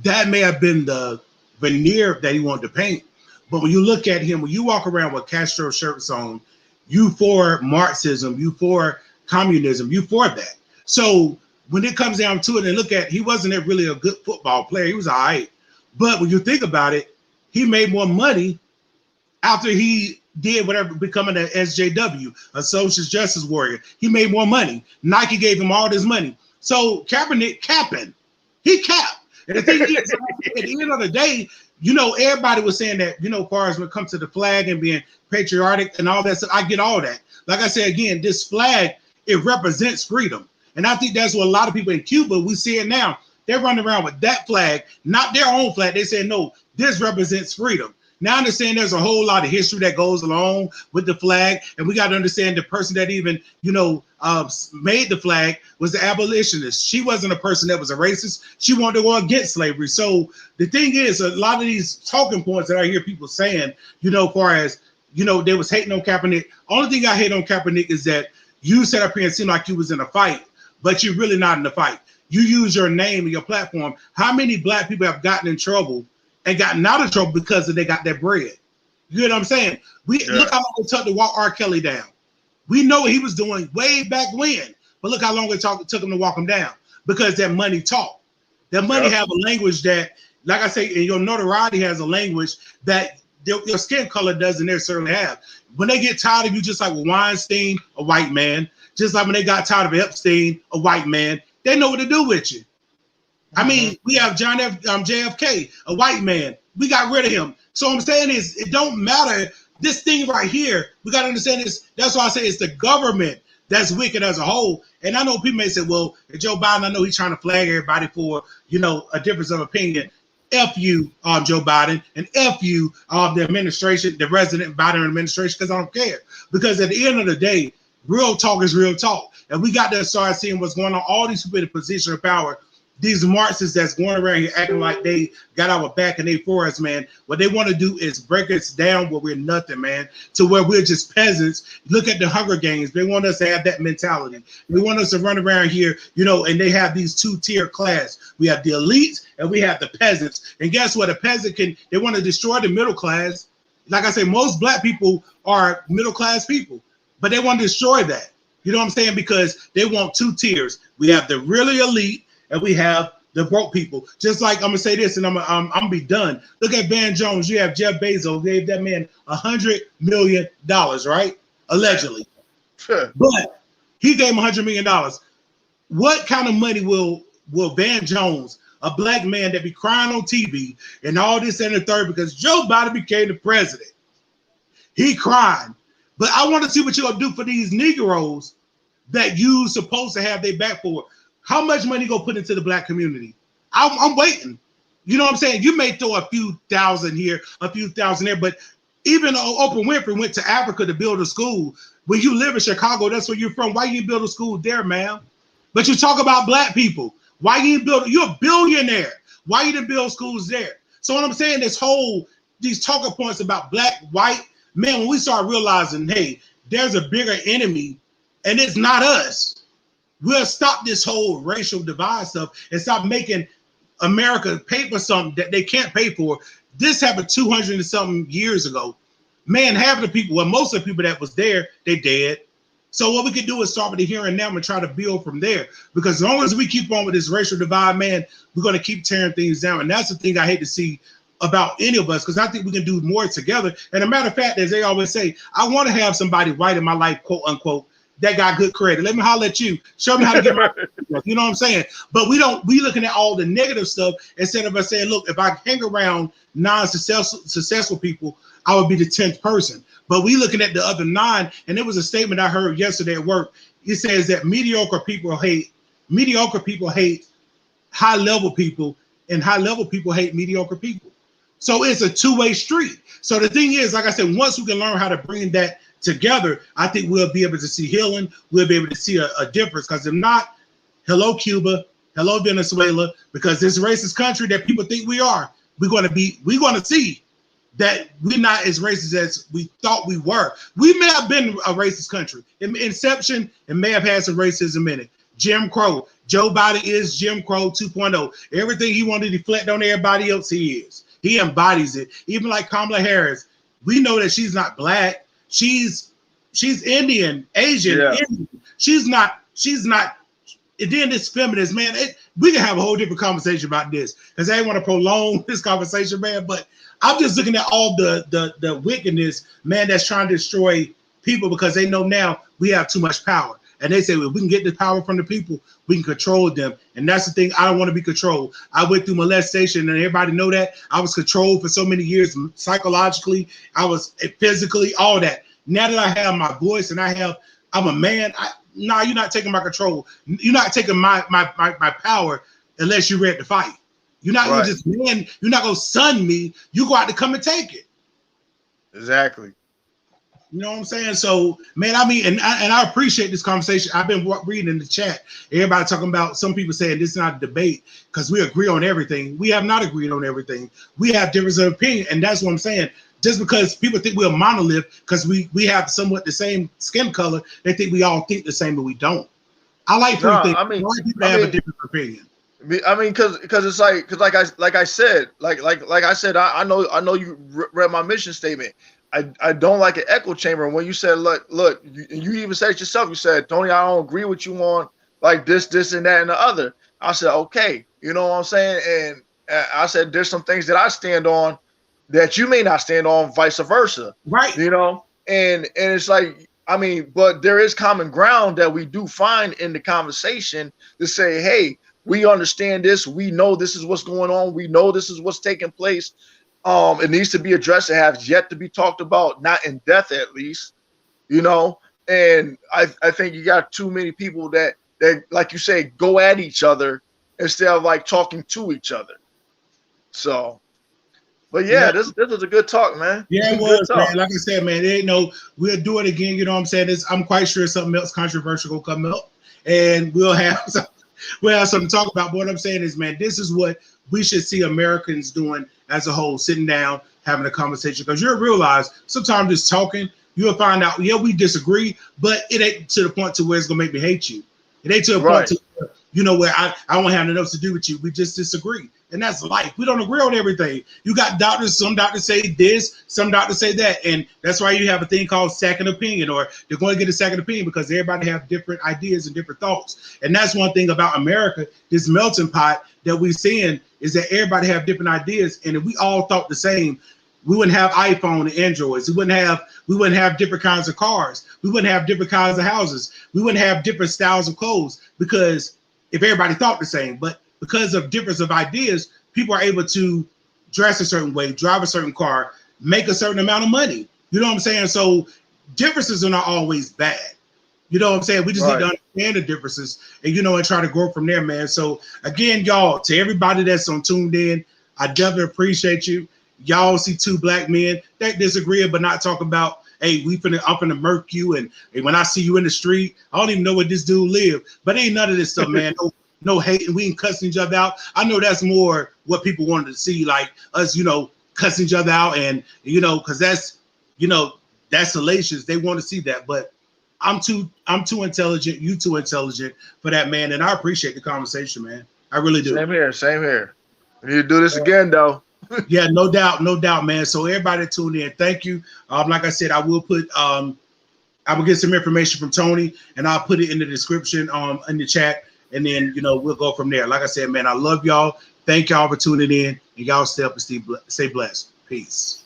That may have been the veneer that he wanted to paint. But when you look at him, when you walk around with Castro shirts on, you for Marxism, you for communism, you for that. So when it comes down to it, and look at, he wasn't really a good football player. He was all right. But when you think about it, he made more money after he did whatever, becoming an SJW, a social justice warrior. He made more money. Nike gave him all this money. So Kaepernick capping. He capped. And the thing is, at the end of the day, you know, everybody was saying that, you know, as far as when it comes to the flag and being patriotic and all that stuff, I get all that. Like I said, again, this flag, it represents freedom. And I think that's what a lot of people in Cuba, we see it now. They're running around with that flag, not their own flag. They say, no, this represents freedom. Now I understand there's a whole lot of history that goes along with the flag, and we got to understand the person that even, you know, made the flag was the abolitionist. She wasn't a person that was a racist. She wanted to go against slavery. So the thing is, a lot of these talking points that I hear people saying, you know, as far as, you know, they was hating on Kaepernick. Only thing I hate on Kaepernick is that you sat up here and seemed like you was in a fight, but you're really not in a fight. You use your name and your platform. How many black people have gotten in trouble and gotten out of trouble because they got that bread? You know what I'm saying? Look how long it took to walk R. Kelly down. We know what he was doing way back when, but look how long it took him to walk him down, because that money talk. That money have a language that, like I say, and your notoriety has a language that your skin color doesn't necessarily have. When they get tired of you, just like with Weinstein, a white man, just like when they got tired of Epstein, a white man, they know what to do with you. I mean, we have JFK, a white man. We got rid of him. So what I'm saying is, it don't matter. This thing right here, we got to understand this. That's why I say it's the government that's wicked as a whole. And I know people may say, well, Joe Biden, I know he's trying to flag everybody for, you know, a difference of opinion. F you, Joe Biden, and F you, the administration, the resident Biden administration, because I don't care. Because at the end of the day, real talk is real talk. And we got to start seeing what's going on. All these people in a position of power, these Marxists that's going around here acting like they got our back and they for us, man. What they want to do is break us down where we're nothing, man, to where we're just peasants. Look at the Hunger Games. They want us to have that mentality. They want us to run around here, you know, and they have these two-tier class. We have the elites and we have the peasants. And guess what? A peasant they want to destroy the middle class. Like I say, most black people are middle-class people, but they want to destroy that. You know what I'm saying? Because they want two tiers. We have the really elite, and we have the broke people. Just like, I'm gonna say this, and I'm gonna be done. Look at Van Jones. You have Jeff Bezos gave that man $100 million, right? Allegedly. Sure. But he gave him $100 million. What kind of money will Van Jones, a black man that be crying on TV and all this and the third because Joe Biden became the president? He crying. But I want to see what you're gonna do for these Negroes that you supposed to have their back for. How much money go put into the black community? I'm waiting. You know what I'm saying? You may throw a few thousand here, a few thousand there, but even Oprah Winfrey went to Africa to build a school. When you live in Chicago, that's where you're from. Why you didn't build a school there, ma'am? But you talk about black people. Why you didn't build? You're a billionaire. Why you didn't build schools there? So what I'm saying, these talking points about black, white, man, when we start realizing, hey, there's a bigger enemy, and it's not us. We'll stop this whole racial divide stuff and stop making America pay for something that they can't pay for. This happened 200 and something years ago. Man, half of the people, well, most of the people that was there, they dead. So what we can do is start with the here and now and try to build from there. Because as long as we keep on with this racial divide, man, we're going to keep tearing things down. And that's the thing I hate to see about any of us, because I think we can do more together. And a matter of fact, as they always say, I want to have somebody white in my life, quote unquote, that got good credit. Let me holler at you. Show me how to get my, you know what I'm saying? But we looking at all the negative stuff instead of us saying, look, if I hang around successful people, I would be the 10th person. But we looking at the other 9, and there was a statement I heard yesterday at work. It says that mediocre people hate high level people, and high level people hate mediocre people. So it's a two-way street. So the thing is, like I said, once we can learn how to bring that together, I think we'll be able to see healing. We'll be able to see a difference. Because if not, hello Cuba, hello Venezuela, because this racist country that people think we are, we're going to see that we're not as racist as we thought we were. We may have been a racist country. In inception, it may have had some racism in it. Jim Crow. Joe Biden is Jim Crow 2.0. Everything he wanted to deflect on everybody else, he is. He embodies it. Even like Kamala Harris, we know that she's not black. She's Indian, Asian. Yeah. Indian. She's not. And then this feminist, man, we can have a whole different conversation about this because I didn't want to prolong this conversation, man. But I'm just looking at all the wickedness, man, that's trying to destroy people because they know now we have too much power. And they say, well, we can get the power from the people, we can control them. And that's the thing. I don't want to be controlled. I went through molestation, and everybody know that. I was controlled for so many years, psychologically, I was physically, all that. Now that I have my voice and I'm a man, you're not taking my control. You're not taking my power unless you're ready to fight. You're not gonna just man, you're not gonna son me. You go out to come and take it. Exactly. You know what I'm saying? So, man, I mean, and I appreciate this conversation. I've been reading in the chat, everybody talking about, some people saying this is not a debate because we agree on everything. We have not agreed on everything. We have difference of opinion, and that's what I'm saying. Just because people think we're a monolith because we have somewhat the same skin color, they think we all think the same, but we don't. I like free things. I like people to have a different opinion. I mean, because it's like I said, I know you read my mission statement. I don't like an echo chamber. And when you said, look, you even said it yourself. You said, Tony, I don't agree with you on like this, and that, and the other. I said, okay, you know what I'm saying? And I said, there's some things that I stand on that you may not stand on, vice versa. Right. You know, and it's like, I mean, but there is common ground that we do find in the conversation to say, hey, we understand this. We know this is what's going on. We know this is what's taking place. It needs to be addressed. It has yet to be talked about, not in depth at least, you know. And I think you got too many people that like you say, go at each other instead of like talking to each other. So, but yeah, this was a good talk, man. Yeah, it was, man. Like I said, man, we'll do it again. You know what I'm saying? I'm quite sure something else controversial will come up, and we'll have something to talk about. But what I'm saying is, man, this is what we should see Americans doing as a whole, sitting down, having a conversation. Because you'll realize sometimes just talking, you'll find out, yeah, we disagree, but it ain't to the point to where it's gonna make me hate you. It ain't to a point to where I won't have enough to do with you. We just disagree. And that's life. We don't agree on everything. You got doctors, some doctors say this, some doctors say that. And that's why you have a thing called second opinion, or they're going to get a second opinion because everybody have different ideas and different thoughts. And that's one thing about America, this melting pot that we're seeing is that everybody have different ideas. And if we all thought the same, we wouldn't have iPhone and Androids. We wouldn't have different kinds of cars. We wouldn't have different kinds of houses. We wouldn't have different styles of clothes, because if everybody thought the same. But because of difference of ideas, people are able to dress a certain way, drive a certain car, make a certain amount of money. You know what I'm saying? So differences are not always bad. You know what I'm saying? We just need to understand the differences and, and try to grow from there, man. So again, y'all, to everybody that's tuned in, I definitely appreciate you. Y'all see two black men that disagree, but not talking about, hey, I'm finna murk you. And when I see you in the street, I don't even know where this dude live. But ain't none of this stuff, man. No hate, and we ain't cussing each other out. I know that's more what people wanted to see, like us, cussing each other out, and because that's salacious. They want to see that, but I'm too intelligent. You too intelligent for that, man. And I appreciate the conversation, man. I really do. Same here. We need to do this again, though. Yeah, no doubt, man. So everybody tune in. Thank you. Like I said, I will put I will get some information from Tony, and I'll put it in the description in the chat. And then, we'll go from there. Like I said, man, I love y'all. Thank y'all for tuning in. And y'all stay up and stay blessed. Peace.